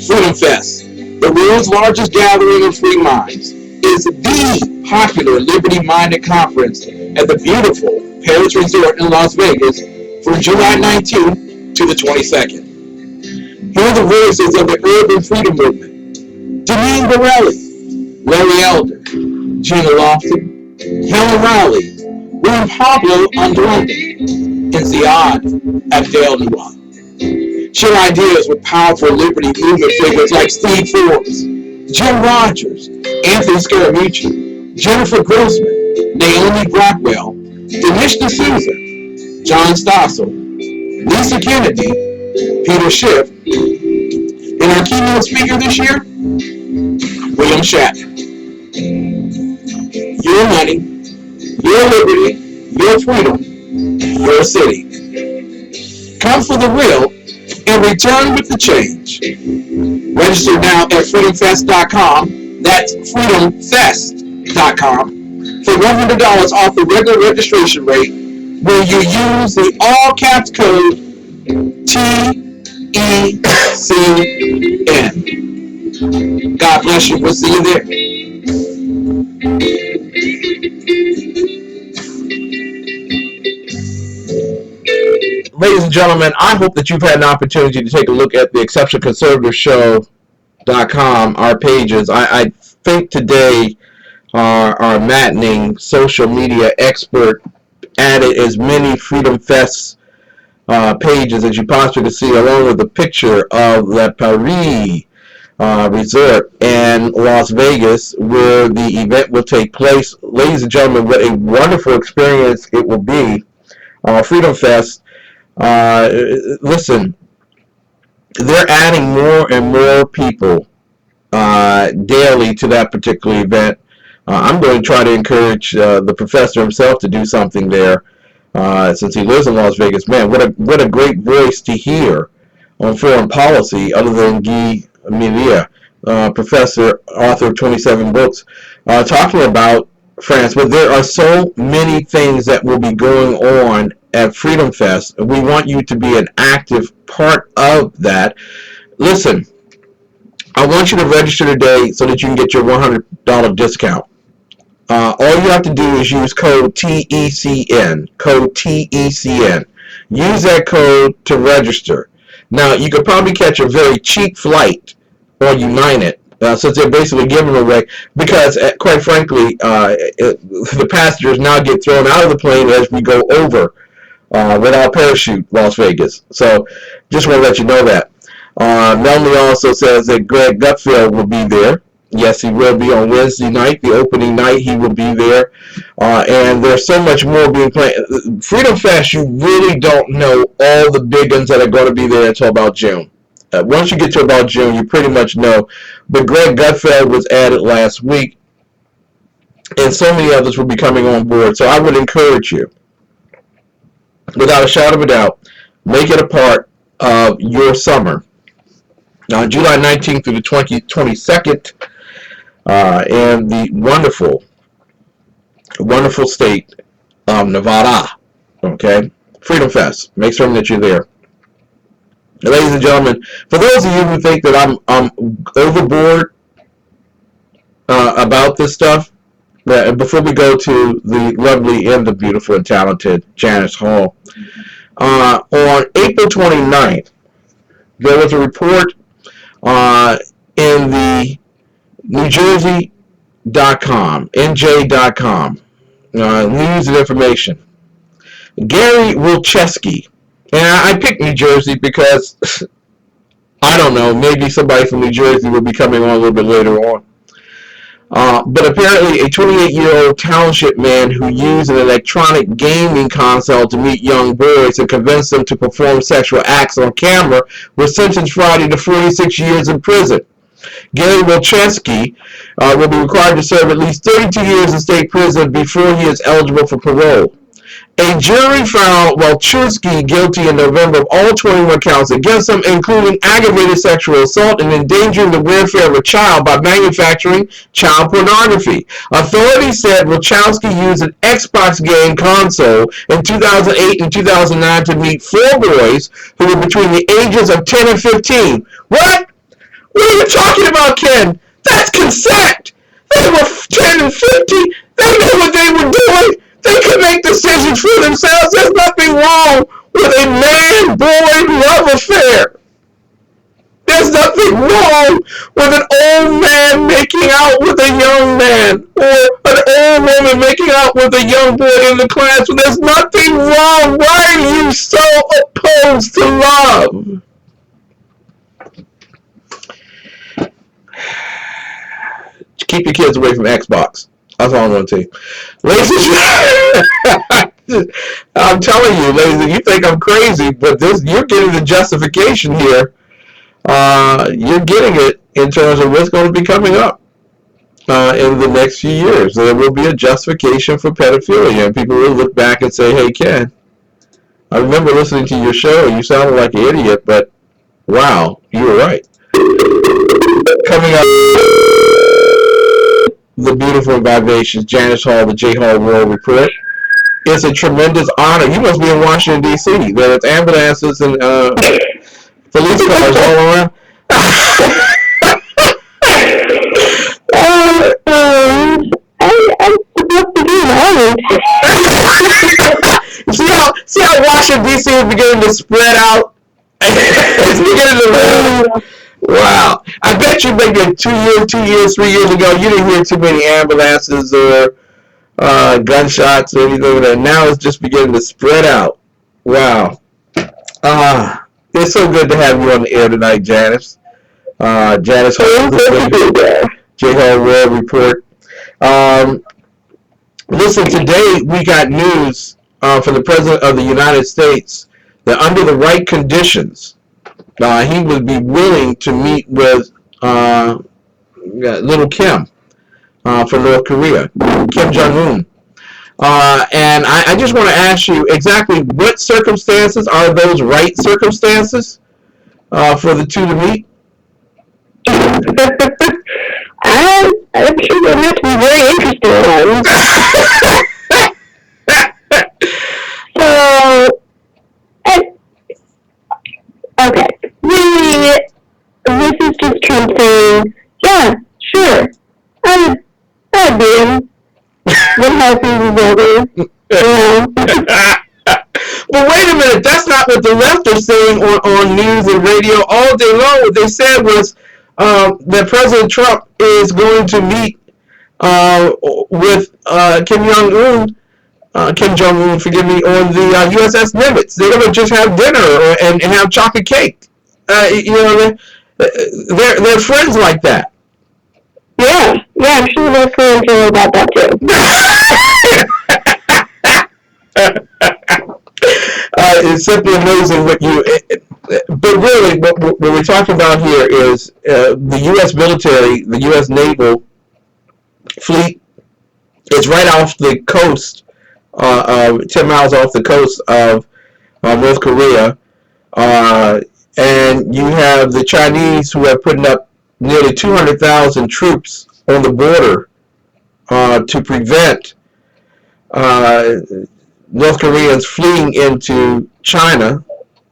Freedom Fest, the world's largest gathering of free minds, is the popular liberty-minded conference at the beautiful Paris Resort in Las Vegas from July 19th to the 22nd. Hear the voices of the urban freedom movement. Janine Borelli, Larry Elder, Gina Lofton, Helen Riley, Juan Pablo Andrande, and Ziad Abdel-Nawab. Share ideas with powerful liberty movement figures like Steve Forbes, Jim Rogers, Anthony Scaramucci, Jennifer Grossman, Naomi Brockwell, Dinesh D'Souza, John Stossel, Lisa Kennedy, Peter Schiff, and our keynote speaker this year, William Shatner. Your money, your liberty, your freedom, your city. Come for the real and return with the change. Register now at freedomfest.com. That's freedomfest.com for $100 off the regular registration rate when you use the all caps code TECN. God bless you. We'll see you there. Ladies and gentlemen, I hope that you've had an opportunity to take a look at the exceptionalconservativeshow.com, our pages. I think today our maddening social media expert added as many Freedom Fest pages as you possibly could see, along with a picture of the Paris resort in Las Vegas, where the event will take place. Ladies and gentlemen, what a wonderful experience it will be. Freedom Fest. Listen, they're adding more and more people daily to that particular event. I'm going to try to encourage the professor himself to do something there, since he lives in Las Vegas. Man, what a great voice to hear on foreign policy, other than Guy Millière, professor, author of 27 books, talking about France. But there are so many things that will be going on at Freedom Fest. We want you to be an active part of that. Listen, I want you to register today so that you can get your $100 discount. All you have to do is use code TECN. Code TECN. Use that code to register. Now, you could probably catch a very cheap flight on United, since they're basically giving away, because quite frankly, the passengers now get thrown out of the plane as we go over without parachute Las Vegas. So just want to let you know that. Melanie also says that Greg Gutfeld will be there. Yes, he will be on Wednesday night, the opening night. He will be there. And there's so much more being planned. Freedom Fest, you really don't know all the big ones that are going to be there until about June. Once you get to about June, you pretty much know. But Greg Gutfeld was added last week, and so many others will be coming on board. So I would encourage you, without a shadow of a doubt, make it a part of your summer. July 19th through the 22nd, in the wonderful state of Nevada. Okay? Freedom Fest. Make certain that you're there. Ladies and gentlemen, for those of you who think that I'm overboard about this stuff, before we go to the lovely and the beautiful and talented Janis Hall, on April 29th, there was a report in the NewJersey.com, NJ.com, news and information. Gary Wilczewski, and I picked New Jersey because, I don't know, maybe somebody from New Jersey will be coming on a little bit later on. But apparently a 28-year-old township man who used an electronic gaming console to meet young boys and convince them to perform sexual acts on camera was sentenced Friday to 46 years in prison. Gary Wilczewski will be required to serve at least 32 years in state prison before he is eligible for parole. A jury found Wilczewski guilty in November of all 21 counts against him, including aggravated sexual assault and endangering the welfare of a child by manufacturing child pornography. Authorities said Wilczewski used an Xbox game console in 2008 and 2009 to meet 4 boys who were between the ages of 10 and 15. What? What are you talking about, Ken? That's consent! They were 10 and 15. They knew what they were doing. They can make decisions for themselves. There's nothing wrong with a man-boy love affair. There's nothing wrong with an old man making out with a young man, or an old woman making out with a young boy in the classroom. There's nothing wrong. Why are you so opposed to love? Keep your kids away from Xbox. That's all I'm going to tell you. Ladies and gentlemen, I'm telling you, ladies, you think I'm crazy, but you're getting the justification here. You're getting it in terms of what's going to be coming up in the next few years. There will be a justification for pedophilia, and people will look back and say, hey, Ken, I remember listening to your show. You sounded like an idiot, but wow, you were right. Coming up, the beautiful and vivacious Janis Hall, the J Hall World Report. It's a tremendous honor. You must be in Washington, D.C. There's ambulances and police cars all around. I'm supposed to be married. See how Washington, D.C. is beginning to spread out? It's beginning to move. Wow. I bet you maybe 2 years, 3 years ago, you didn't hear too many ambulances or gunshots or anything like that. Now it's just beginning to spread out. Wow. It's so good to have you on the air tonight, Janis. Janis Hall, J Hall World Report. Listen, today we got news from the President of the United States that under the right conditions, he would be willing to meet with little Kim from North Korea, Kim Jong-un. And I just want to ask you exactly what circumstances are those right circumstances for the two to meet? I'm sure they'll have to be very interesting ones. So, okay. This is just Trump saying, yeah, sure, I'd be in. The house is over. But wait a minute, that's not what the left are saying on news and radio all day long. What they said was that President Trump is going to meet with Kim Jong-un, forgive me, on the USS Nimitz. They're going to just have dinner and have chocolate cake. They're friends like that. Yeah, I'm sure they're feeling good about that too. It's simply amazing what you. But really, what we're talking about here is the U.S. military, the U.S. naval fleet. Is right off the coast, 10 miles off the coast of North Korea, and you have the Chinese who are putting up nearly 200,000 troops on the border to prevent North Koreans fleeing into China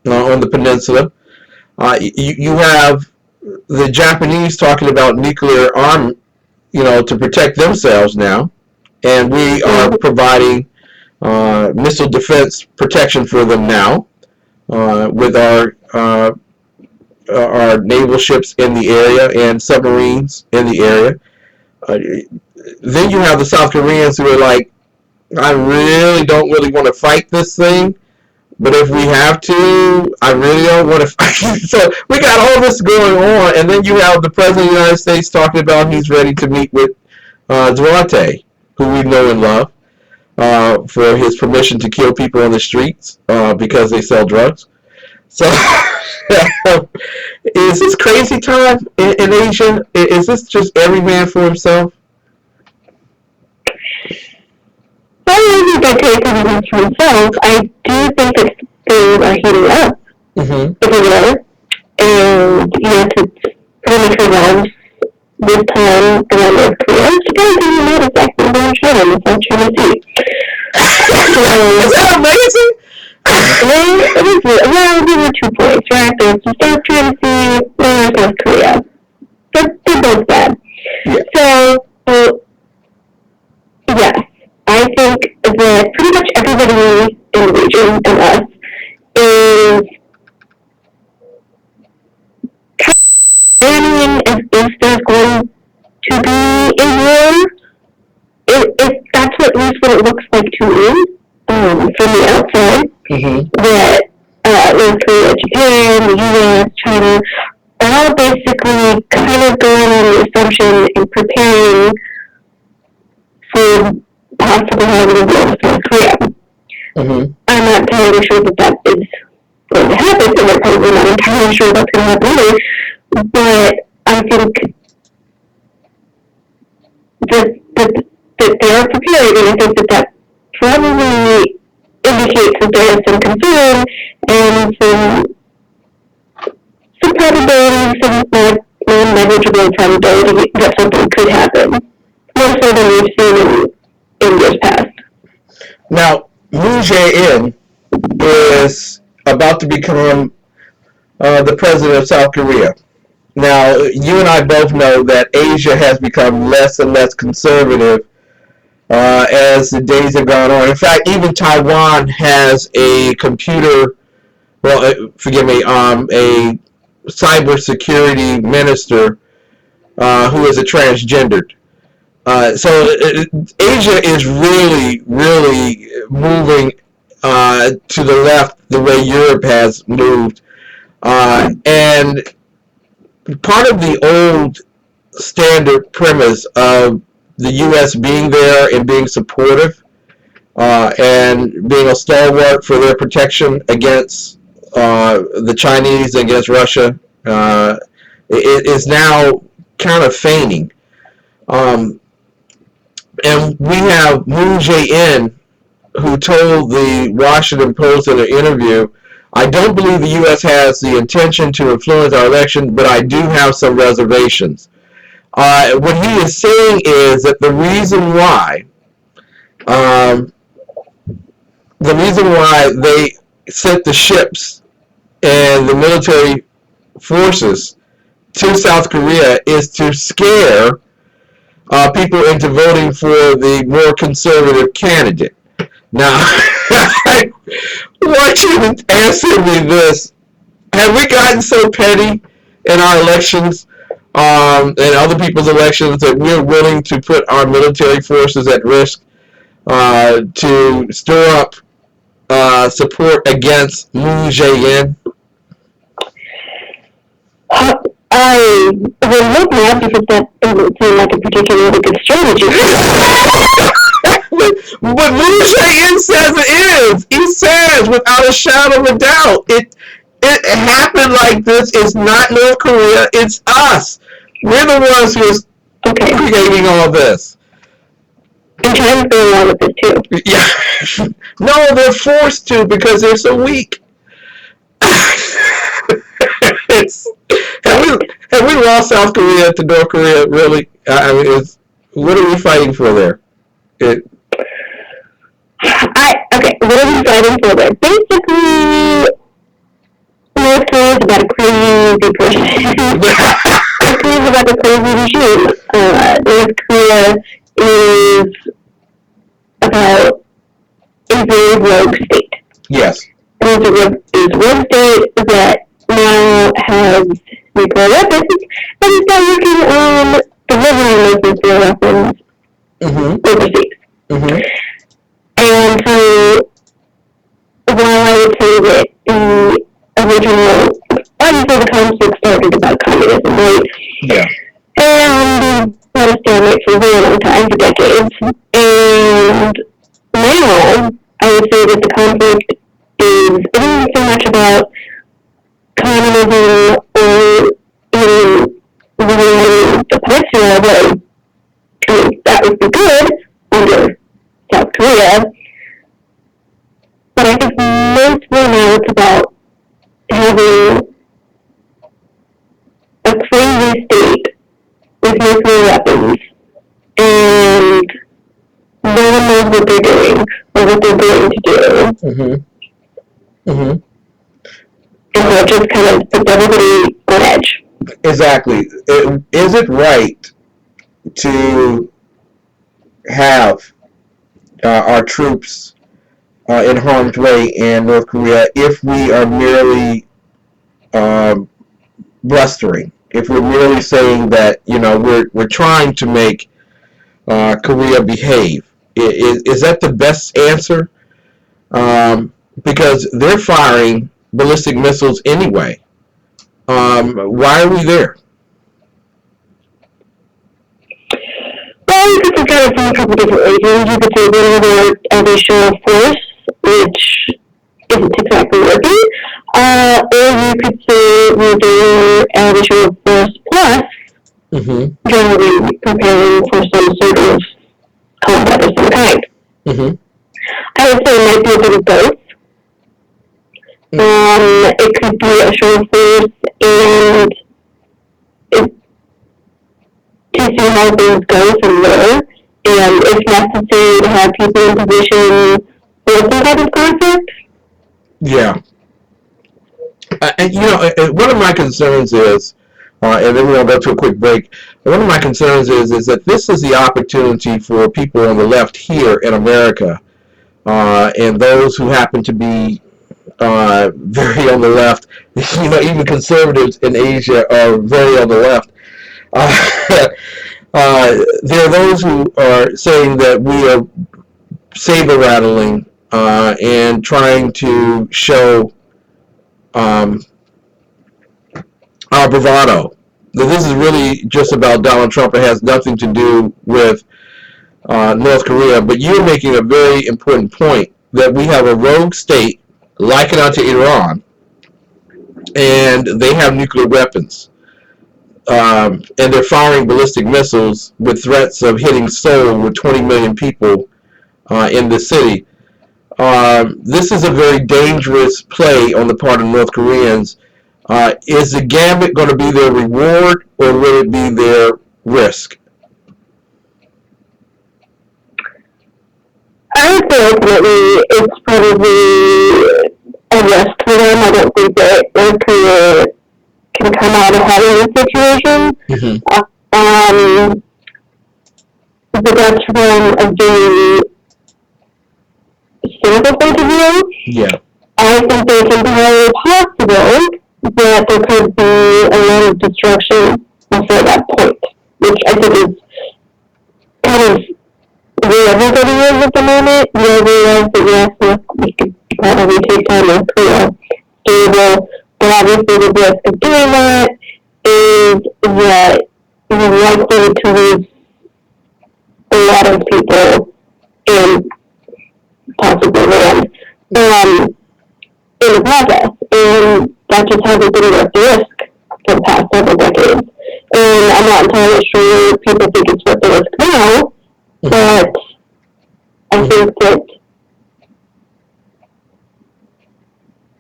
on the peninsula. You have the Japanese talking about nuclear arm, to protect themselves now, and we are providing missile defense protection for them now with our naval ships in the area and submarines in the area. Then you have the South Koreans who are like, I don't really want to fight this thing, but if we have to, I really don't want to fight. So we got all this going on, and then you have the President of the United States talking about he's ready to meet with Duarte, who we know and love, for his permission to kill people on the streets because they sell drugs. So is this crazy time in Asia? Is this just every man for himself? I don't think that takes everything for themselves. I do think that things are heating up, everywhere, and to pretty much resolve this time around North Korea. I'm surprised you know exactly what I'm showing. It's on China Sea. Is that amazing? Well, there were 2 points, right? There's the South China Sea, and there's North Korea. They're both bad. Yeah. So, yes. I think that pretty much everybody in the region and us is kind of planning as if there's going to be a war. If that's at least what it looks like to me, from the outside, that North Korea, Japan, the U.S., China, are all basically kind of going on the assumption and preparing for possible having a war with North Korea. I'm not entirely sure that is going to happen, and I'm probably not entirely sure that's going to happen either, but I think that they are prepared, and I think that probably indicates that there is some concern and some probability, some negligible probability that something could happen, more so than we've seen in years past. Now, Moon Jae-in is about to become the president of South Korea. Now, you and I both know that Asia has become less and less conservative as the days have gone on. In fact, even Taiwan has a computer, a cybersecurity minister who is a transgendered. So Asia is really, really moving to the left the way Europe has moved. And part of the old standard premise of the U.S. being there and being supportive and being a stalwart for their protection against the Chinese, against Russia, it is now kind of feigning. And we have Moon Jae-in, who told the Washington Post in an interview, "I don't believe the U.S. has the intention to influence our election, but I do have some reservations." What he is saying is that the reason why they sent the ships and the military forces to South Korea is to scare people into voting for the more conservative candidate. Now, I want you to answer me this. Have we gotten so petty in our elections and other people's elections that we're willing to put our military forces at risk to stir up support against Moon Jae-in? I would love that because that doesn't seem like a particularly good strategy. But Moon Jae-in says it is. He says, without a shadow of a doubt, it happened like this. It's not North Korea. It's us. We're the ones who are creating all this. And China's going along with this too. Yeah. No, they're forced to because they're so weak. Have we lost South Korea to North Korea? Really? I mean, what are we fighting for there? What are we fighting for there? Basically, North Korea is about a crazy person. North Korea is about a crazy regime. North Korea is about a very rogue state. Yes. It's a rogue state that now has nuclear weapons and is now working on delivering those nuclear weapons overseas. Mm-hmm. And so, while I would say that the original, obviously the conflict started about communism, right? Yeah. And that was stalemate for a very long time, for decades. And now, I would say that the conflict isn't so much about communism or even the peninsula, though that would be good under South Korea. But I think mostly now it's about having a crazy state with nuclear weapons and no one knows what they're doing or what they're going to do. And that just kind of puts everybody on edge. Exactly. Is it right to have our troops in harm's way in North Korea if we are merely blustering? If we're merely saying that, we're trying to make Korea behave? Is that the best answer? Because they're firing ballistic missiles anyway. Why are we there? Well, you could look at it from a couple different ways. You could say that as a show of force, which isn't exactly working, or you could say we're doing as a show of force plus, generally preparing for some sort of combat of some kind. I would say it might be a bit of both. It could be a show of force, and to see how things go from there, and if necessary, to have people in position for some type of conflict. Yeah. And one of my concerns is, and then we'll go to a quick break. One of my concerns is that this is the opportunity for people on the left here in America, and those who happen to be very on the left. Even conservatives in Asia are very on the left. There are those who are saying that we are saber rattling and trying to show our bravado. That this is really just about Donald Trump. It has nothing to do with North Korea. But you're making a very important point that we have a rogue state likened unto Iran, and they have nuclear weapons. And they're firing ballistic missiles with threats of hitting Seoul with 20 million people in the city. This is a very dangerous play on the part of North Koreans. Is the gambit going to be their reward, or will it be their risk? I would say ultimately it's probably a risk for them. I don't think that North Korea can come out ahead of the situation. Mm-hmm. But that's from a very cynical point of view. Yeah. I think it's entirely possible that there could be a lot of destruction before that point, which I think is kind of where everybody is at the moment. We all realize that yes, we could probably take down North Korea stable, but obviously the risk of doing that is that you're likely to lose a lot of people and possibly land in the process. And that just hasn't been worth the risk for the past several decades. And I'm not entirely sure people think it's worth the risk now, but I think that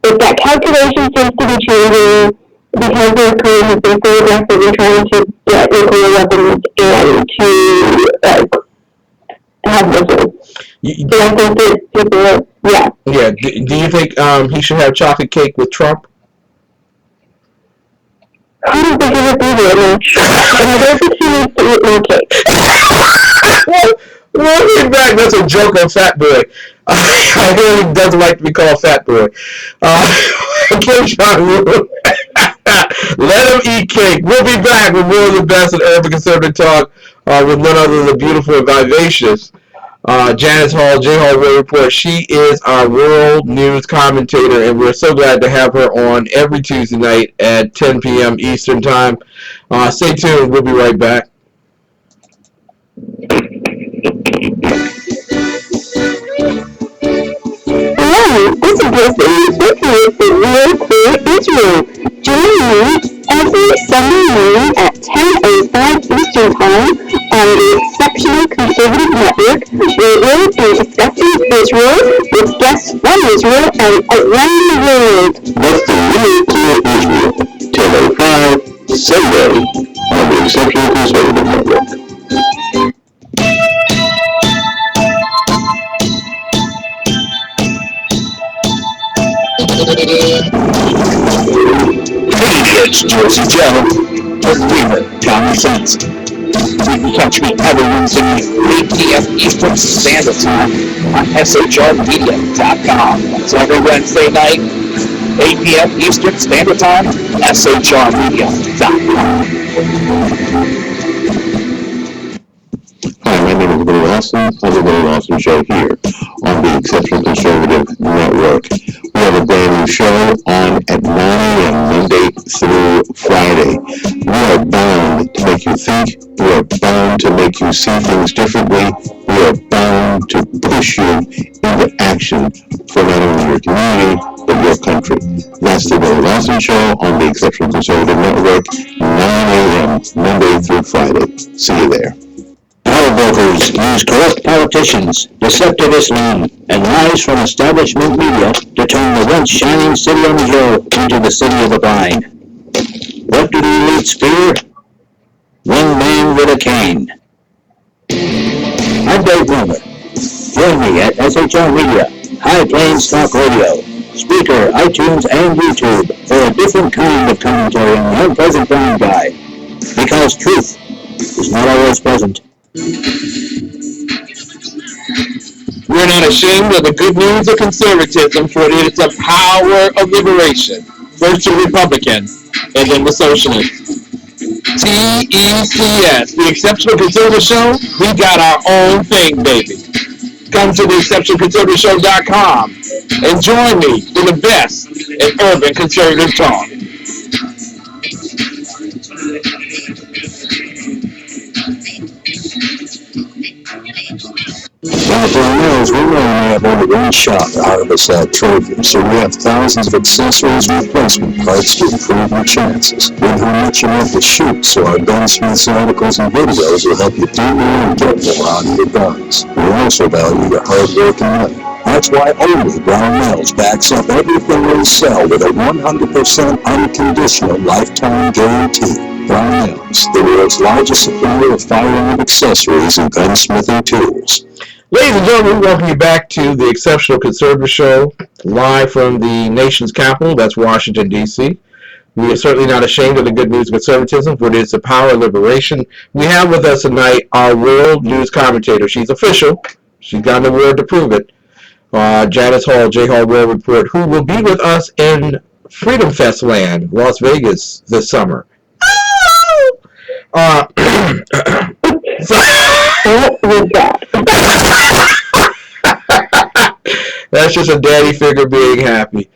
if that calculation seems to be changing because North Korea has been so aggressive in trying to get nuclear weapons and to have missiles. So I think that people, yeah. Yeah. Do you think he should have chocolate cake with Trump? I don't think it would be very much. And I don't think he needs to eat more cake. Well, in fact, that's a joke on Fat Boy. I hear he doesn't like to be called Fat Boy. Let him eat cake. We'll be back with more of the best in urban conservative talk with none other than the beautiful and vivacious Janis Hall, J Hall World Report. She is our world news commentator, and we're so glad to have her on every Tuesday night at 10 p.m. Eastern Time. Stay tuned. We'll be right back. Hello, this is Leslie speaking with the Real Queer Israel. Join me every Sunday morning at 10:05 Eastern Time on the Exceptional Conservative Network, where we'll be discussing Israel with guests from Israel and around the world. That's the Real Clear Israel, 10:05 Sunday on the Exceptional Conservative Network. Hey, it's Jersey Joe, with Weaver, Common Sense. You can catch me every Wednesday, 8 p.m. Eastern Standard Time on shrmedia.com. That's every Wednesday night, 8 p.m. Eastern Standard Time, shrmedia.com. Hi, my name is Billy Lawson on the Billy Lawson Show here on the Exceptional Conservative Network. We have a brand new show on at 9 a.m. Monday through Friday. We are bound to make you think. We are bound to make you see things differently. We are bound to push you into action for not only your community, but your country. That's the Billy Lawson Show on the Exceptional Conservative Network, 9 a.m. Monday through Friday. See you there. Power Broker news use corrupt politicians, deceptive Islam, and lies from establishment media to turn the once shining city on the hill into the city of the blind. What do the elites fear? One man with a cane. I'm Dave Wilmer. Join me at SHR Media, High Plains Talk Radio, Spreaker, iTunes, and YouTube for a different kind of commentary on the unpleasant blind guy. Because truth is not always pleasant. We're not ashamed of the good news of conservatism, for it is the power of liberation. First the Republican, and then the Socialist. TECS, the Exceptional Conservative Show, we got our own thing, baby. Come to theexceptionalconservativeshow.com and join me for the best in urban conservative talk. Well, for knows we only have only one shot out of a sad trophy, so we have thousands of accessories and replacement parts to improve your chances. Learn how much you want to shoot, so our gunsmiths articles and videos will help you do more and get more out of your guns. We also value your hard work and money. That's why only Brown Nails backs up everything we sell with a 100% unconditional lifetime guarantee. Brown Nails, the world's largest supplier of firearm accessories and gunsmithing tools. Ladies and gentlemen, we welcome you back to the Exceptional Conservative Show, live from the nation's capital, that's Washington, D.C. We are certainly not ashamed of the good news of conservatism, for it is the power of liberation. We have with us tonight our world news commentator. She's official. She's got an award to prove it. Janis Hall, J. Hall World Report, who will be with us in Freedom Fest Land, Las Vegas, this summer. That's just a daddy figure being happy.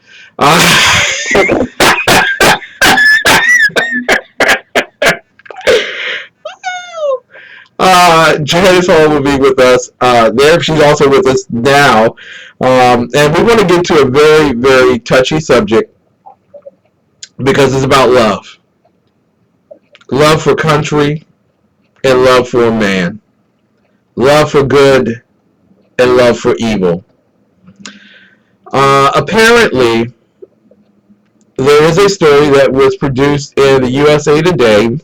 Janis Hall will be with us there. She's also with us now. And we want to get to a very, very touchy subject because it's about love. Love for country and love for man. Love for good and love for evil. Apparently, there is a story that was produced in the USA Today,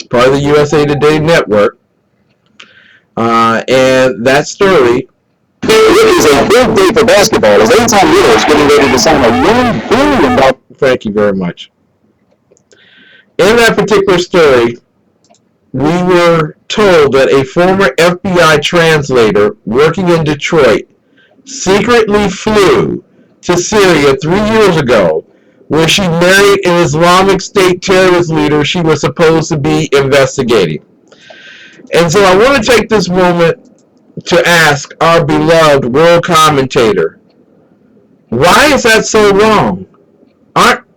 part of the USA Today network, and that story. It is a big day for basketball as Anton Wheeler is getting ready to sign a $1 billion. Thank you very much. In that particular story, we were told that a former FBI translator working in Detroit secretly flew to Syria 3 years ago, where she married an Islamic State terrorist leader she was supposed to be investigating. And so I want to take this moment to ask our beloved world commentator, why is that so wrong?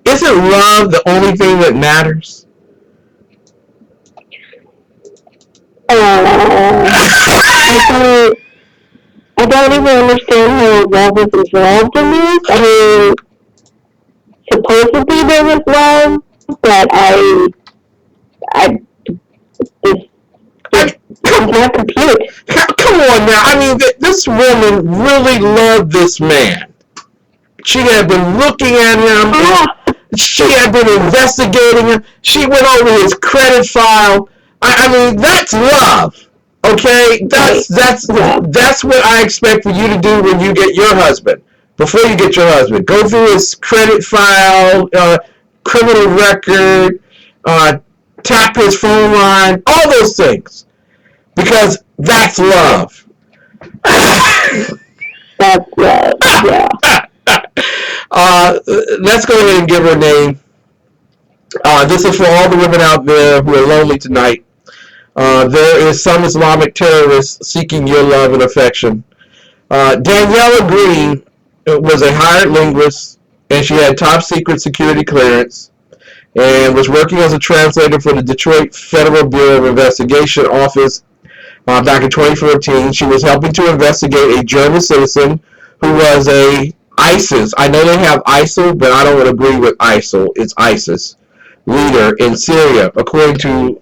Isn't love the only thing that matters? I don't even understand how love is involved in this. I mean, supposedly there was love, but I can't compute. Come on now. I mean, this woman really loved this man. She had been looking at him. She had been investigating him. She went over his credit file. I mean, that's love. Okay? That's what I expect for you to do when you get your husband. Before you get your husband. Go through his credit file, criminal record, tap his phone line, all those things. Because that's love. That's love, yeah. Let's go ahead and give her a name. This is for all the women out there who are lonely tonight. There is some Islamic terrorist seeking your love and affection. Daniela Green was a hired linguist, and she had top secret security clearance and was working as a translator for the Detroit Federal Bureau of Investigation office back in 2014. She was helping to investigate a German citizen who was a ISIS. I know they have ISIL, but I don't agree with ISIL. It's ISIS leader in Syria, according to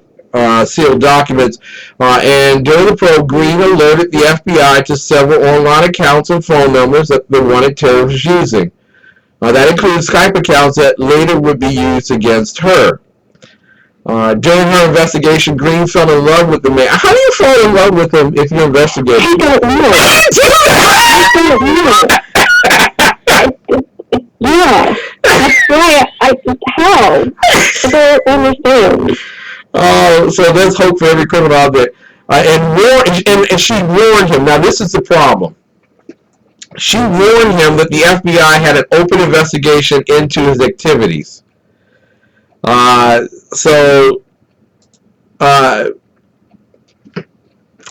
sealed documents. And during the probe, Green alerted the FBI to several online accounts and phone numbers that the wanted terrorist was using. That includes Skype accounts that later would be used against her. During her investigation, Green fell in love with the man. How do you fall in love with him if you investigate? I don't know. Yeah, that's why how? I don't understand. So there's hope for every criminal out there. And she warned him. Now this is the problem. She warned him that the FBI had an open investigation into his activities.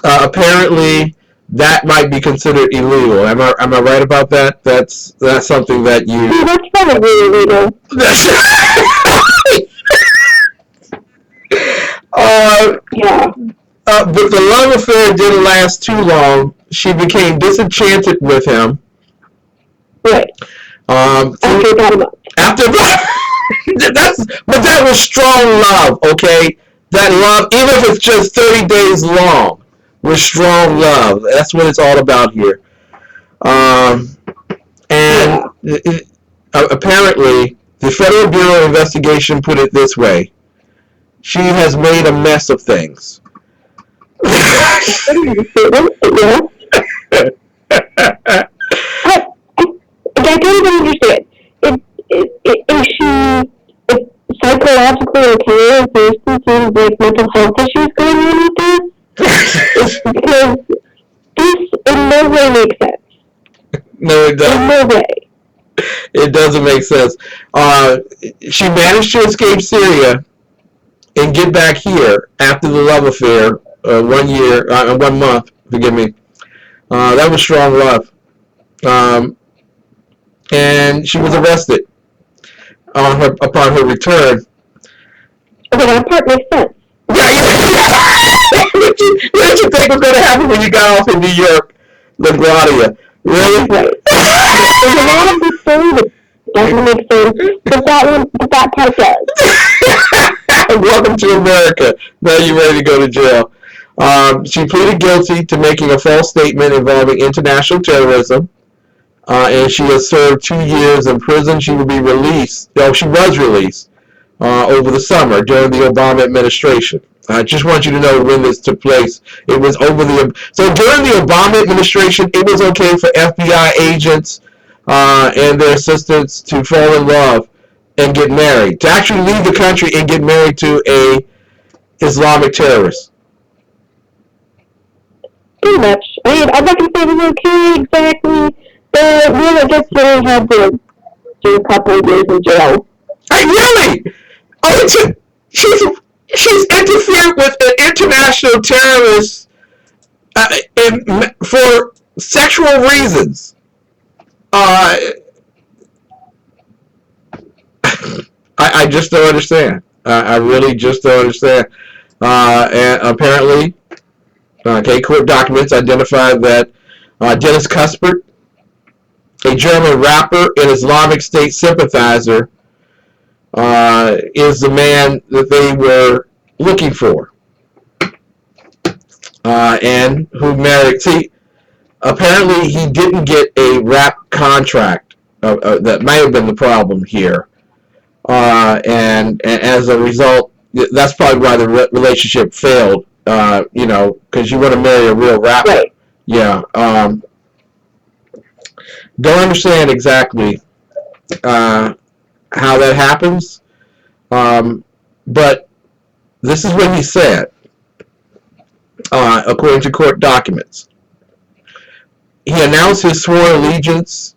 Apparently that might be considered illegal. Am I right about that? That's something that you. Yeah, that's probably illegal. Yeah. But the love affair didn't last too long. She became disenchanted with him. Right. After about a month. But that was strong love, okay? That love, even if it's just 30 days long, was strong love. That's what it's all about here. Apparently, the Federal Bureau of Investigation put it this way. She has made a mess of things. Yeah. I don't even understand. Is she psychologically okay if there's some sort of like mental health issues going on with this? Because this in no way makes sense. No, it doesn't. In no way. It doesn't make sense. She managed to escape Syria and get back here after the love affair. 1 month. Forgive me. That was strong love. And she was arrested upon her return. Okay, that part makes sense. What did you think was going to happen when you got off in New York, LaGuardia? Really? Right. There's a lot of this story that doesn't make sense, but that part does. Welcome to America. Now you're ready to go to jail. She pleaded guilty to making a false statement involving international terrorism. And she has served 2 years in prison. She will be released. She was released over the summer during the Obama administration. I just want you to know when this took place. It was so during the Obama administration, it was okay for FBI agents and their assistants to fall in love and get married. To actually leave the country and get married to a Islamic terrorist. Pretty much. I mean, I'm not going to say it was okay exactly. But really, I guess they had to do a couple of years in jail. Really? Oh, she's interfered with an international terrorist for sexual reasons. I just don't understand. I really just don't understand. And apparently, court documents identified that Dennis Cuthbert, a German rapper and Islamic State sympathizer, is the man that they were looking for, and who married. See, apparently he didn't get a rap contract. That may have been the problem here, and as a result, that's probably why the relationship failed. Because you want to marry a real rapper. Right. Yeah. Don't understand exactly how that happens, but this is what he said, according to court documents. He announced his sworn allegiance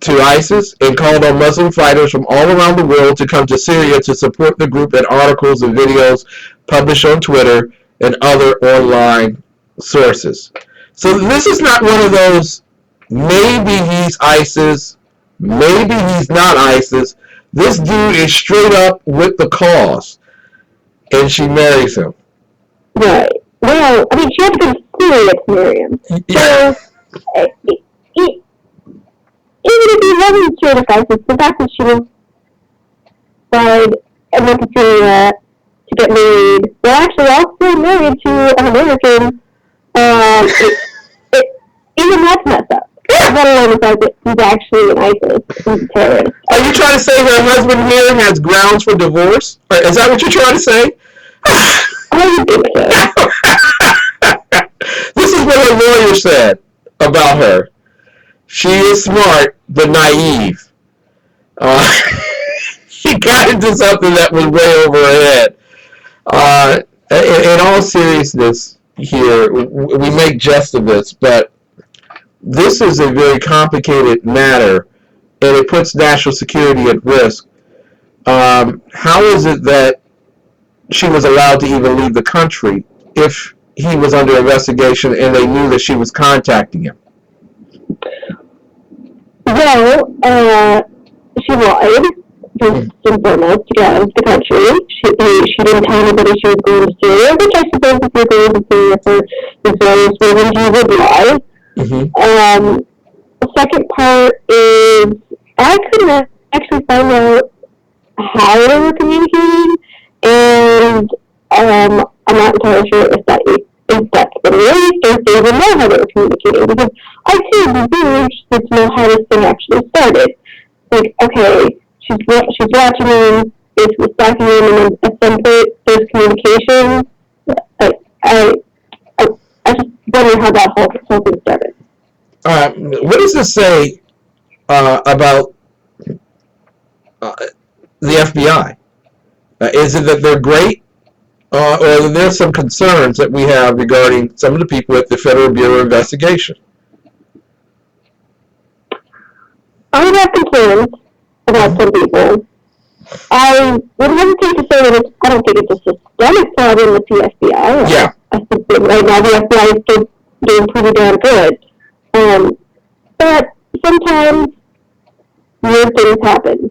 to ISIS and called on Muslim fighters from all around the world to come to Syria to support the group in articles and videos published on Twitter and other online sources. So this is not one of those, maybe he's ISIS, maybe he's not ISIS. This dude is straight up with the cause, and she marries him. Right. Well, I mean, she had to go to Syria to marry him. Yeah. So, even if he wasn't straight up ISIS, the fact that she was and went to Syria to get married. They're actually all still married to an American. Even that's messed up. Let alone the fact that he's actually an ISIS. He's a terrorist. Are you trying to say her husband here has grounds for divorce? Or is that what you're trying to say? I don't think so. This is what her lawyer said about her. She is smart, but naive. She got into something that was way over her head. In all seriousness here, we make jest of this, but this is a very complicated matter, and it puts national security at risk. How is it that she was allowed to even leave the country if he was under investigation and they knew that she was contacting him? Well, she lied, first and foremost, to get out of the country. She didn't tell anybody she was going to Syria, which I suppose if you're going to Syria for various reasons, you would lie. The second part is I couldn't actually find out how they were communicating, and I'm not entirely sure if that's been released or if they even know how they were communicating, because I too would be very interested to know how this thing actually started. Like, okay, she's watching him, basically stalking him, and then at some point there's communication. I just wonder how that whole thing started. What does this say about the FBI? Is it that they're great, or there's some concerns that we have regarding some of the people at the Federal Bureau of Investigation? I would have concerns about some people. I would hesitate to say that I don't think it's a systemic problem with the FBI. Yeah. I think that right now the FBI is still doing pretty damn good. But sometimes weird things happen.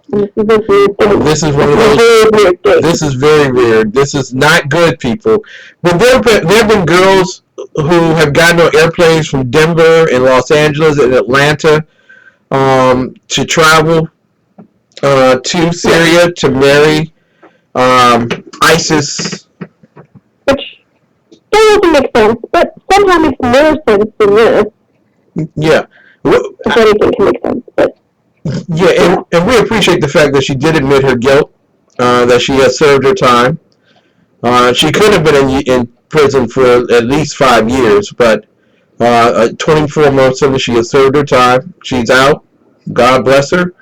This is a weird thing. This is one of those. This is very weird. This is not good, people. But there have been girls who have gotten on airplanes from Denver and Los Angeles and Atlanta to travel to Syria to marry ISIS. Which doesn't make sense, but somehow makes more sense than this. Yeah. If anything can make sense, but. Yeah, and we appreciate the fact that she did admit her guilt, that she has served her time. She could have been in prison for at least 5 years, but 24 months in, she has served her time. She's out. God bless her.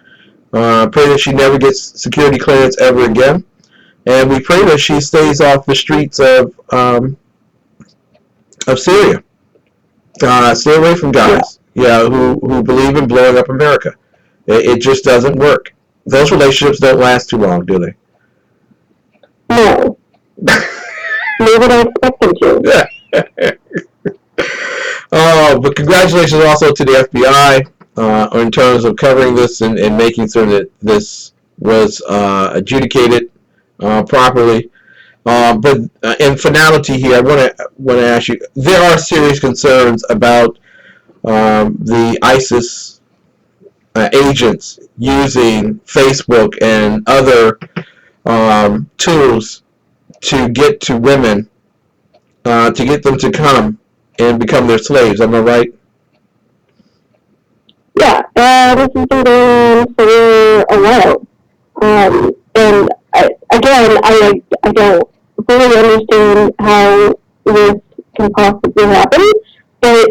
Pray that she never gets security clearance ever again. And we pray that she stays off the streets of Syria. Stay away from guys who believe in blowing up America. It just doesn't work. Those relationships don't last too long, do they? No. Maybe don't expect them to. But congratulations also to the FBI in terms of covering this and making sure that this was adjudicated properly. But in finality here, I want to ask you, there are serious concerns about the ISIS agents using Facebook and other tools to get to women, to get them to come and become their slaves. Am I right? Yeah, this has been going on for a while. And I don't fully understand how this can possibly happen, but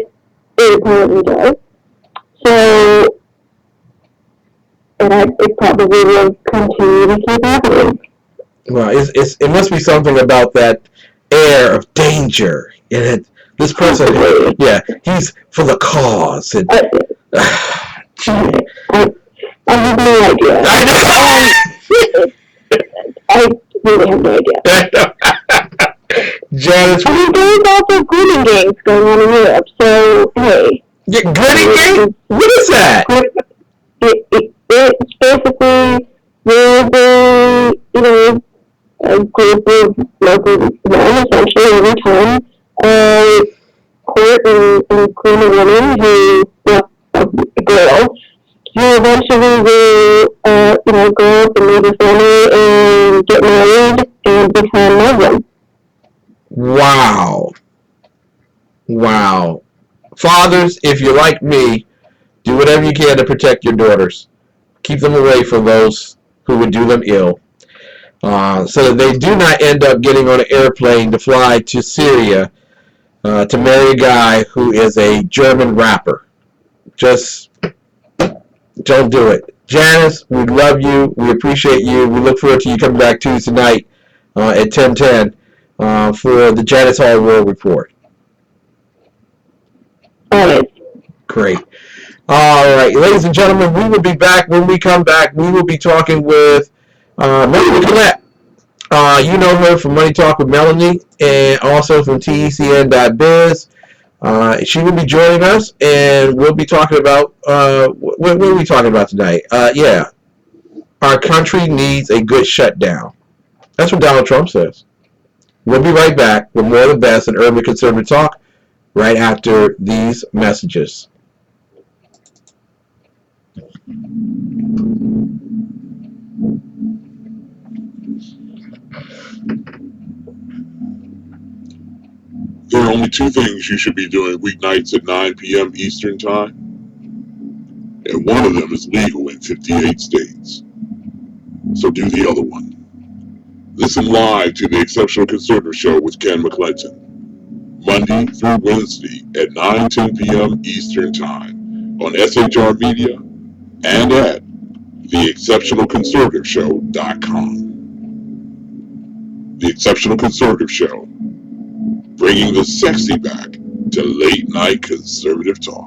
it apparently does. So, and it probably will continue to keep happening. Well, it must be something about that air of danger. And this person, he's for the cause. And, I have no idea. I know. I really have no idea. Janis. I mean, there's also grooming gangs going on in Europe, so hey. Yeah, grooming gang? What is that? It's basically a group of local men, essentially, every time court and groom a woman a girl you eventually will, grow up and leave a family and get married and become Muslim. Wow. Wow. Fathers, if you're like me, do whatever you can to protect your daughters. Keep them away from those who would do them ill. So that they do not end up getting on an airplane to fly to Syria to marry a guy who is a German rapper. Just don't do it. Janis, we love you. We appreciate you. We look forward to you coming back Tuesday night at 10:10 for the Janis Hall World Report. Great. All right, ladies and gentlemen, we will be back. When we come back, we will be talking with Melanie Collette. You know her from MoneyTalk with Melanie and also from TECN.biz. She will be joining us, and we'll be talking about, what are we talking about tonight? Our country needs a good shutdown. That's what Donald Trump says. We'll be right back with more of the best in urban conservative talk right after these messages. There are only two things you should be doing weeknights at 9 p.m. Eastern Time, and one of them is legal in 58 states. So do the other one. Listen live to the Exceptional Conservative Show with Ken McClinton, Monday through Wednesday at 9-10 p.m. Eastern Time on SHR Media and at theexceptionalconservativeshow.com. The Exceptional Conservative Show, bringing the sexy back to late night conservative talk.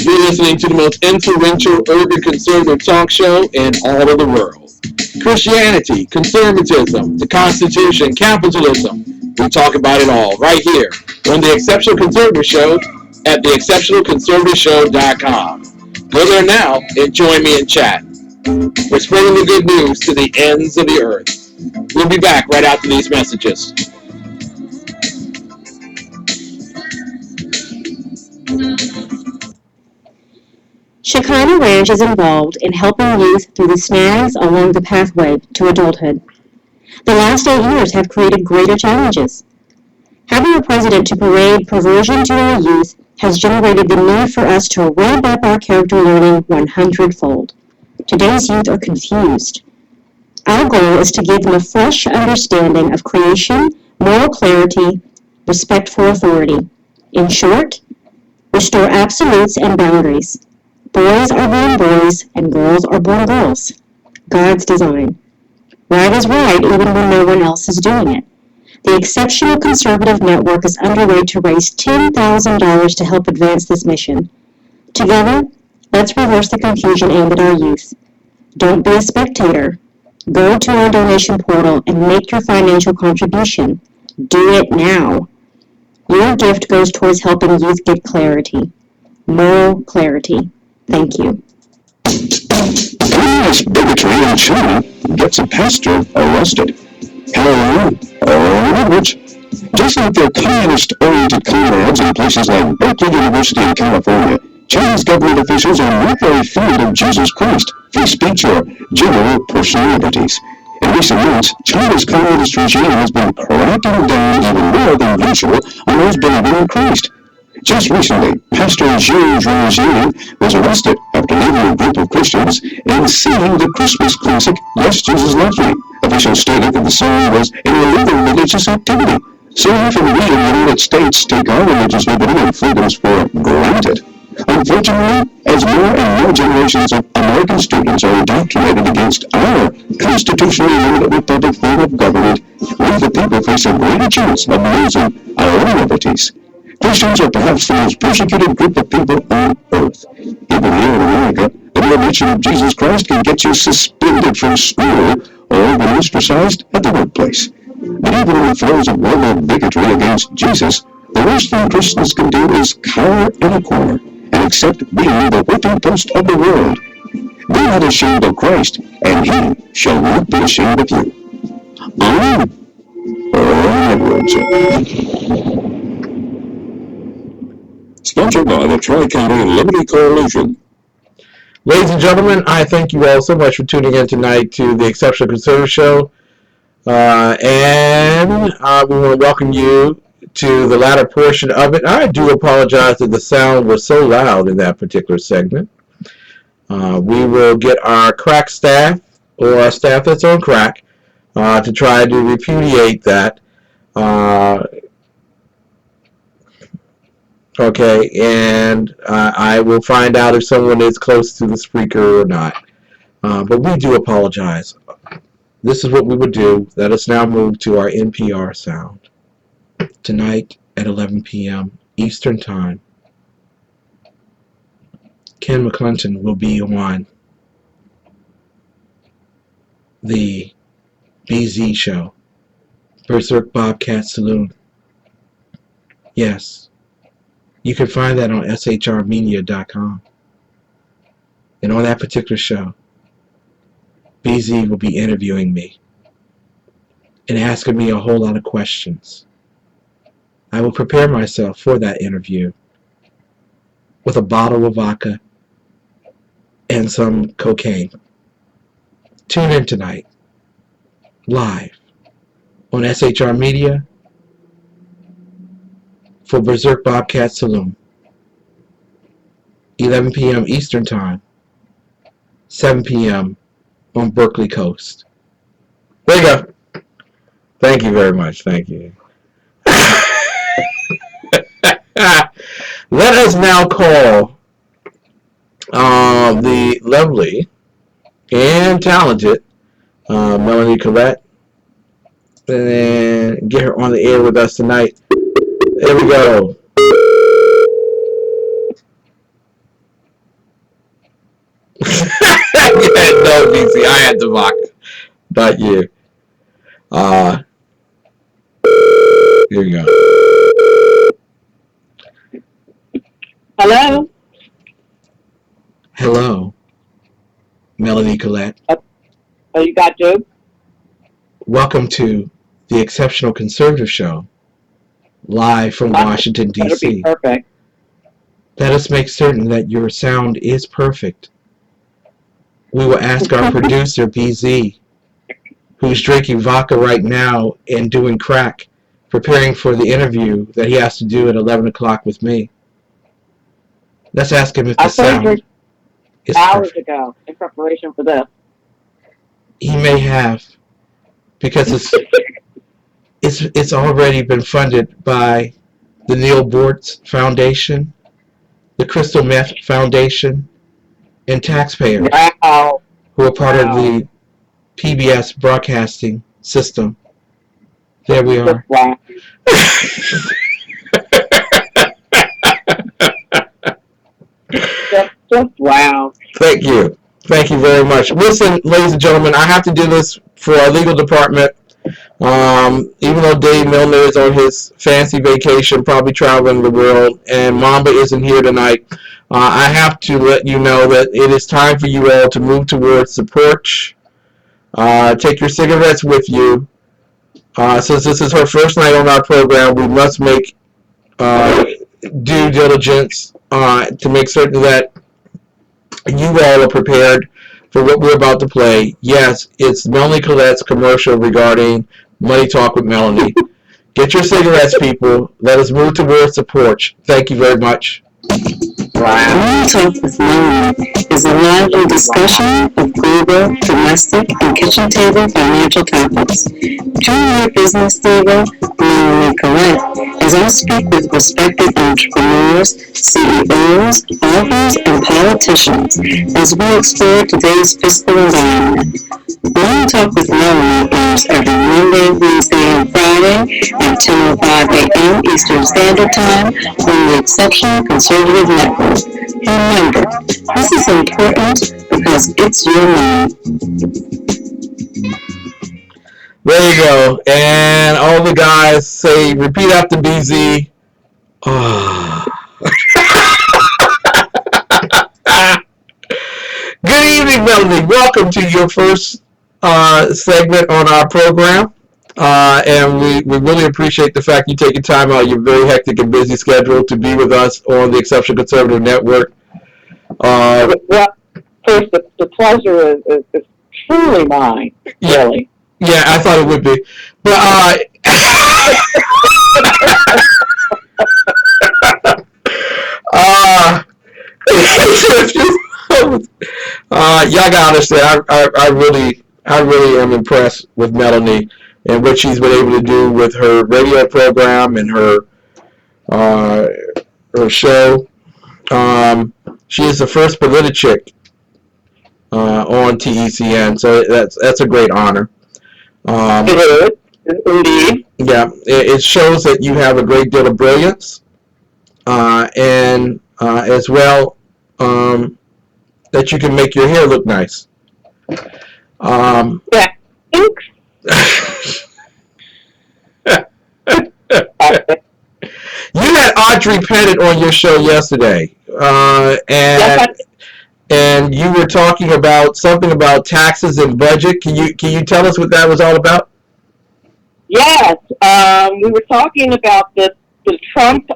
You're listening to the most influential urban conservative talk show in all of the world. Christianity, conservatism, the Constitution, capitalism. We talk about it all right here on the Exceptional Conservative Show at theexceptionalconservativeshow.com. Go there now and join me in chat. We're spreading the good news to the ends of the earth. We'll be back right after these messages. Shekinah Ranch is involved in helping youth through the snags along the pathway to adulthood. The last 8 years have created greater challenges. Having a president to parade perversion to our youth has generated the need for us to ramp up our character learning 100-fold. Today's youth are confused. Our goal is to give them a fresh understanding of creation, moral clarity, respect for authority. In short, restore absolutes and boundaries. Boys are born boys, and girls are born girls. God's design. Right is right even when no one else is doing it. The Exceptional Conservative Network is underway to raise $10,000 to help advance this mission. Together, let's reverse the confusion aimed at our youth. Don't be a spectator. Go to our donation portal and make your financial contribution. Do it now. Your gift goes towards helping youth get clarity. Moral clarity. Thank you. Communist bigotry in China gets a pastor arrested. Hello, language. Just like their communist-oriented comrades in places like Berkeley University in California, Chinese government officials are not very fond of Jesus Christ, free speech, or general personalities. In recent months, China's communist regime has been cracking down even more than usual on those believing in Christ. Just recently, Pastor Zhu Zhuangzi was arrested after leading a group of Christians and singing the Christmas classic, Yes, Jesus Loves Me. Officials stated that the song was an illegal religious activity. So often we in the United States take our religious liberty and freedoms for granted. Unfortunately, as more and more generations of American students are indoctrinated against our constitutionally limited republic form of government, we the people face a greater chance of losing our own liberties. Christians are perhaps the most persecuted group of people on earth. Even here in America, the mere mention of Jesus Christ can get you suspended from school or even ostracized at the workplace. But even in the throes of global bigotry against Jesus, the worst thing Christians can do is cower in a corner and and accept being the whipping post of the world. Be not ashamed of Christ, and he shall not be ashamed of you. Amen. Onward, sir. Sponsored by the Tri-County Liberty Coalition. Ladies and gentlemen, I thank you all so much for tuning in tonight to the Exceptional Conservative Show. And we want to welcome you to the latter portion of it. I do apologize that the sound was so loud in that particular segment. We will get our crack staff, or our staff that's on crack, to try to repudiate that. Okay, and I will find out if someone is close to the speaker or not. But we do apologize. This is what we would do. Let us now move to our NPR sound. Tonight at 11 p.m. Eastern Time, Ken McClinton will be on the BZ show, Berserk Bobcat Saloon. Yes, you can find that on shrmedia.com. And on that particular show, BZ will be interviewing me and asking me a whole lot of questions. I will prepare myself for that interview with a bottle of vodka and some cocaine. Tune in tonight, live on SHR Media for Berserk Bobcat Saloon, 11 p.m. Eastern Time, 7 p.m. on Berkeley Coast. There you go. Thank you very much. Thank you. Let us now call the lovely and talented Melanie Collette and get her on the air with us tonight. There we go. No, BC, I had to mock, not you. Here we go. Hello? Hello, Melanie Collette. Oh, you got Joe? Welcome to the Exceptional Conservative Show, live from Washington, That'll be D.C. perfect. Let us make certain that your sound is perfect. We will ask our producer, BZ, who's drinking vodka right now and doing crack, preparing for the interview that he has to do at 11 o'clock with me. Let's ask him if the sound is hours perfect. ago in preparation for this. He may have, because it's already been funded by the Neil Bortz Foundation, the Crystal Meth Foundation, and taxpayers Wow. who are part of the PBS broadcasting system. There we are. Wow. just wow. Thank you. Thank you very much. Listen, ladies and gentlemen, I have to do this for our legal department. Even though Dave Milner is on his fancy vacation, probably traveling the world, and Mamba isn't here tonight, I have to let you know that it is time for you all to move towards the porch. Take your cigarettes with you. Since this is her first night on our program, we must make due diligence to make certain that you all are prepared for what we're about to play. Yes, it's Melanie Colette's commercial regarding Money Talk with Melanie. Get your cigarettes, people. Let us move towards the porch. Thank you very much. MoneyTalk with Melanie is a lively discussion of global, domestic, and kitchen table financial topics. Join your business diva, Melanie Collette, as I speak with respected entrepreneurs, CEOs, authors, and politicians as we explore today's fiscal environment. MoneyTalk with Melanie airs every Monday, Wednesday, and Friday at 10:05 a.m. Eastern Standard Time on the Exceptional Conservative Network. Remember, this is important because it's your money. There you go. And all the guys say, repeat after BZ. Melanie, welcome to your first segment on our program. And we really appreciate the fact you taking time out of your very hectic and busy schedule to be with us on the Exceptional Conservative Network. Well, first, the pleasure is truly mine, really. Yeah, I thought it would be. But, y'all gotta understand, I really am impressed with Melanie and what she's been able to do with her radio program and her show. She is the first politic on TECN, so that's a great honor. It is, indeed. Yeah, it shows that you have a great deal of brilliance, and as well that you can make your hair look nice. Yeah, thanks. You had Audrey Pettit on your show yesterday, and you were talking about something about taxes and budget. Can you tell us what that was all about? Yes, we were talking about the Trump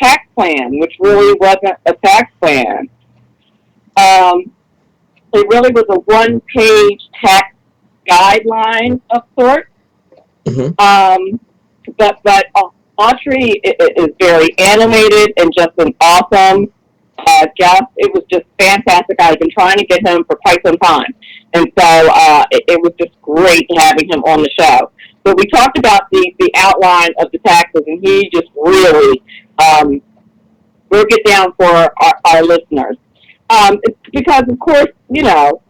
tax plan, which really wasn't a tax plan. It really was a one-page tax guideline of sorts. Mm-hmm. But Audrey is very animated and just an awesome guest. It was just fantastic. I've been trying to get him for quite some time. And so it was just great having him on the show. So we talked about the outline of the taxes, and he just really broke it down for our listeners. Because, of course, you know,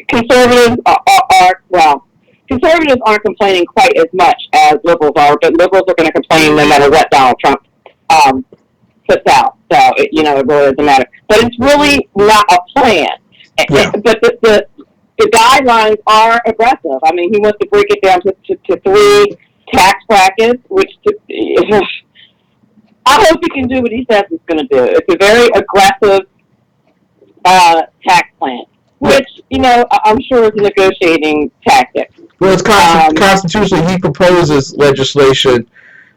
conservatives conservatives aren't complaining quite as much as liberals are, but liberals are going to complain no matter what Donald Trump puts out. So, it really doesn't matter. But it's really not a plan. Yeah. But the guidelines are aggressive. I mean, he wants to break it down to 3 tax brackets, which I hope he can do what he says he's going to do. It's a very aggressive tax plan, which, I'm sure is a negotiating tactic. Well, it's constitutionally, he proposes legislation.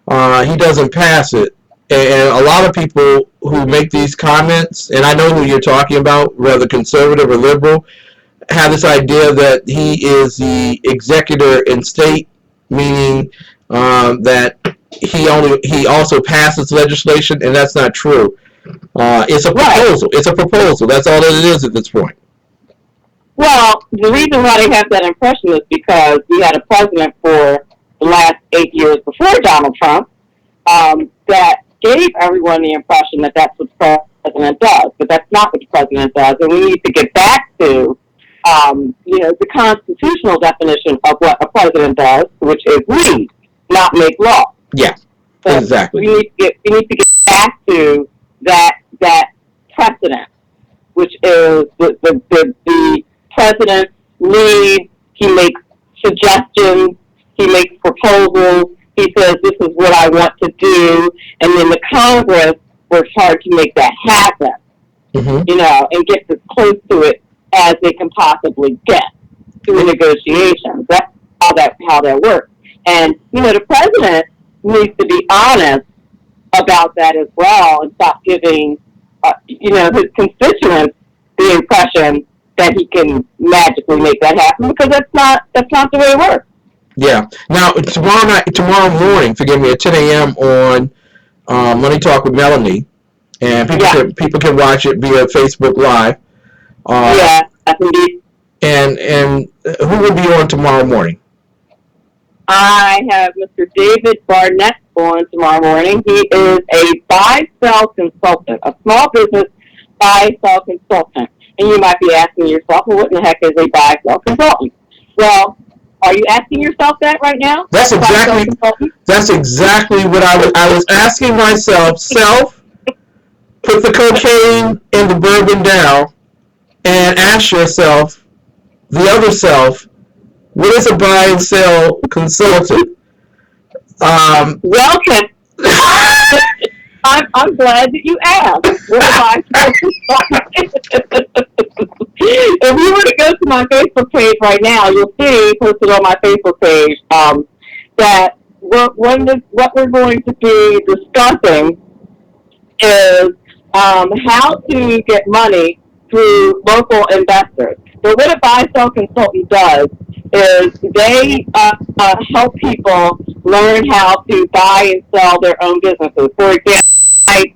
He doesn't pass it. And a lot of people who make these comments, and I know who you're talking about, whether conservative or liberal, have this idea that he is the executor in state, meaning that he also passes legislation, and that's not true. It's a proposal. Right. It's a proposal. That's all that it is at this point. Well, the reason why they have that impression is because we had a president for the last 8 years before Donald Trump that gave everyone the impression that that's what the president does, but that's not what the president does, and we need to get back to the constitutional definition of what a president does, which is lead, not make law. Yeah, so exactly. We need to get back to that precedent, which is the president leads. He makes suggestions. He makes proposals. He says, "This is what I want to do," and then the Congress works hard to make that happen. Mm-hmm. And gets as close to it as they can possibly get through negotiations. That's how that works. And the president needs to be honest about that as well, and stop giving his constituents the impression that he can magically make that happen, because that's not the way it works. Yeah. Now tomorrow morning, forgive me, at 10 a.m. on MoneyTalk with Melanie, and people can watch it via Facebook Live. Yeah, indeed. And who will be on tomorrow morning? I have Mr. David Barnett on tomorrow morning. He is a buy-sell consultant, a small business buy-sell consultant. And you might be asking yourself, well, what in the heck is a buy-sell consultant? Well, are you asking yourself that right now? That's exactly what I was asking myself. Self, put the cocaine and the bourbon down, and ask yourself, the other self, what is a buy and sell consultant? Welcome. I'm glad that you asked. What advice? If you were to go to my Facebook page right now, you'll see posted on my Facebook page that what we're going to be discussing is how to get money through local investors. So what a buy-sell consultant does is they help people learn how to buy and sell their own businesses. For example, you might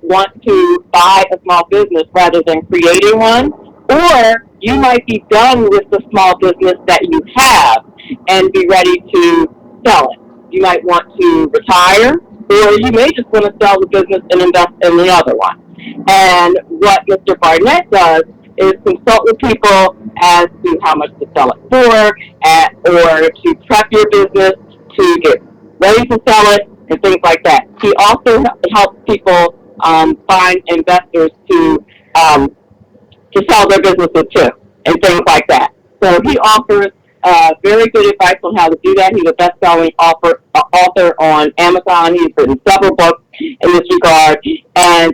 want to buy a small business rather than creating one, or you might be done with the small business that you have and be ready to sell it. You might want to retire, or you may just want to sell the business and invest in another one. And what Mr. Barnett does is consult with people as to how much to sell it for, or to prep your business to get ready to sell it, and things like that. He also helps people find investors to sell their businesses too, and things like that. So he offers very good advice on how to do that. He's a best-selling author on Amazon. He's written several books in this regard, and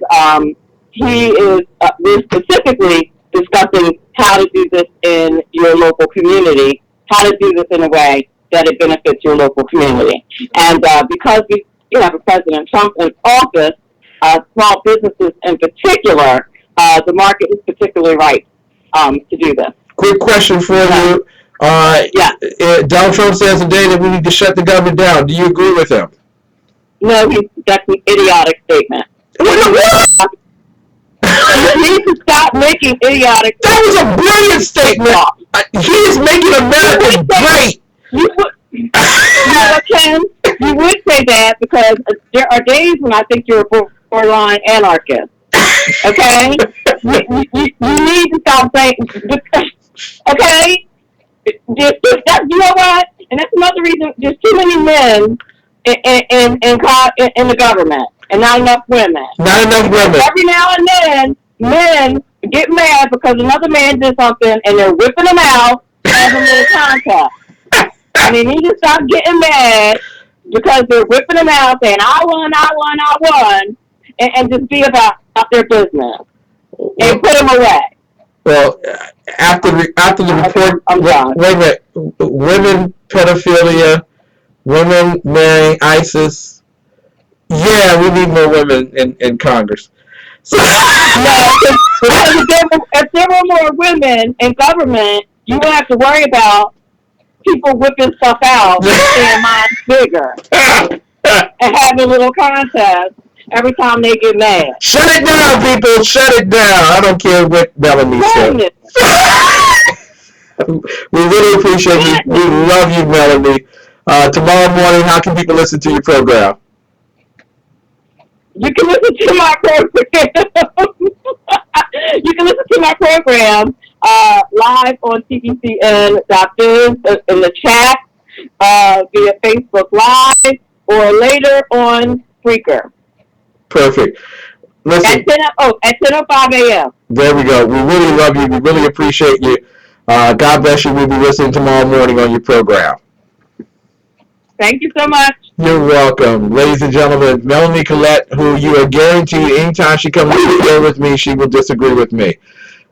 he is we're specifically discussing how to do this in your local community, how to do this in a way that it benefits your local community. And because we have a President Trump in office, small businesses in particular, the market is particularly right to do this. Quick question for you. Donald Trump says today that we need to shut the government down. Do you agree with him? No, that's an idiotic statement. You need to stop making idiotic statements. That was a brilliant statement. He is making America great. Ken, you would say that because there are days when I think you're a borderline anarchist. Okay? you need to stop saying, okay? You know what? And that's another reason there's too many men in the government and not enough women. Not enough women. Every now and then, men get mad because another man did something and they're whipping them out as a little contest. And they need to stop getting mad because they're whipping them out saying, I won, and just be about their business and put them away. Well, after the report, wait a minute, women pedophilia, women marrying ISIS. Yeah, we need more women in Congress. So, if there were more women in government, you wouldn't have to worry about people whipping stuff out and saying mine's bigger and having a little contest every time they get mad. Shut it down, people. Shut it down. I don't care what Melanie said. We really appreciate you. We love you, Melanie. Tomorrow morning, how can people listen to your program? You can listen to my program. You can listen to my program live on TECN.biz in the chat, via Facebook Live, or later on Spreaker. Perfect. Listen, at 10:05 a.m. There we go. We really love you. We really appreciate you. God bless you. We'll be listening tomorrow morning on your program. Thank you so much. You're welcome. Ladies and gentlemen, Melanie Collette, who you are guaranteed anytime she comes to the show with me, she will disagree with me.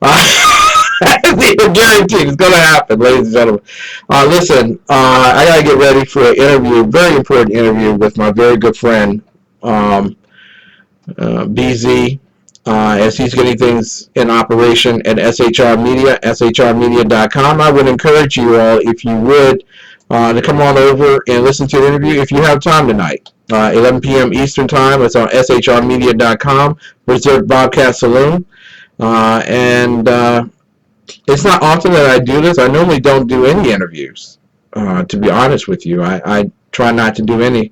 You're guaranteed. It's going to happen, ladies and gentlemen. Listen, I got to get ready for an interview, very important interview with my very good friend, BZ, as he's getting things in operation at SHR Media, shrmedia.com. I would encourage you all, if you would, to come on over and listen to the interview if you have time tonight. 11 p.m. Eastern Time. It's on shrmedia.com, Reserve Bobcat Saloon. It's not often that I do this. I normally don't do any interviews, to be honest with you. I try not to do any.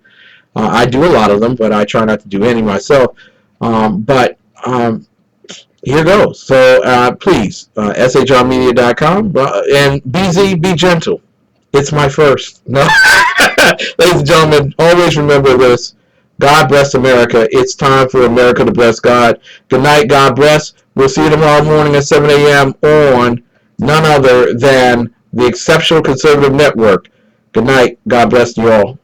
I do a lot of them, but I try not to do any myself. But here goes. So please, shrmedia.com. And BZ, be gentle. It's my first. No. Ladies and gentlemen, always remember this. God bless America. It's time for America to bless God. Good night. God bless. We'll see you tomorrow morning at 7 a.m. on none other than the Exceptional Conservative Network. Good night. God bless you all.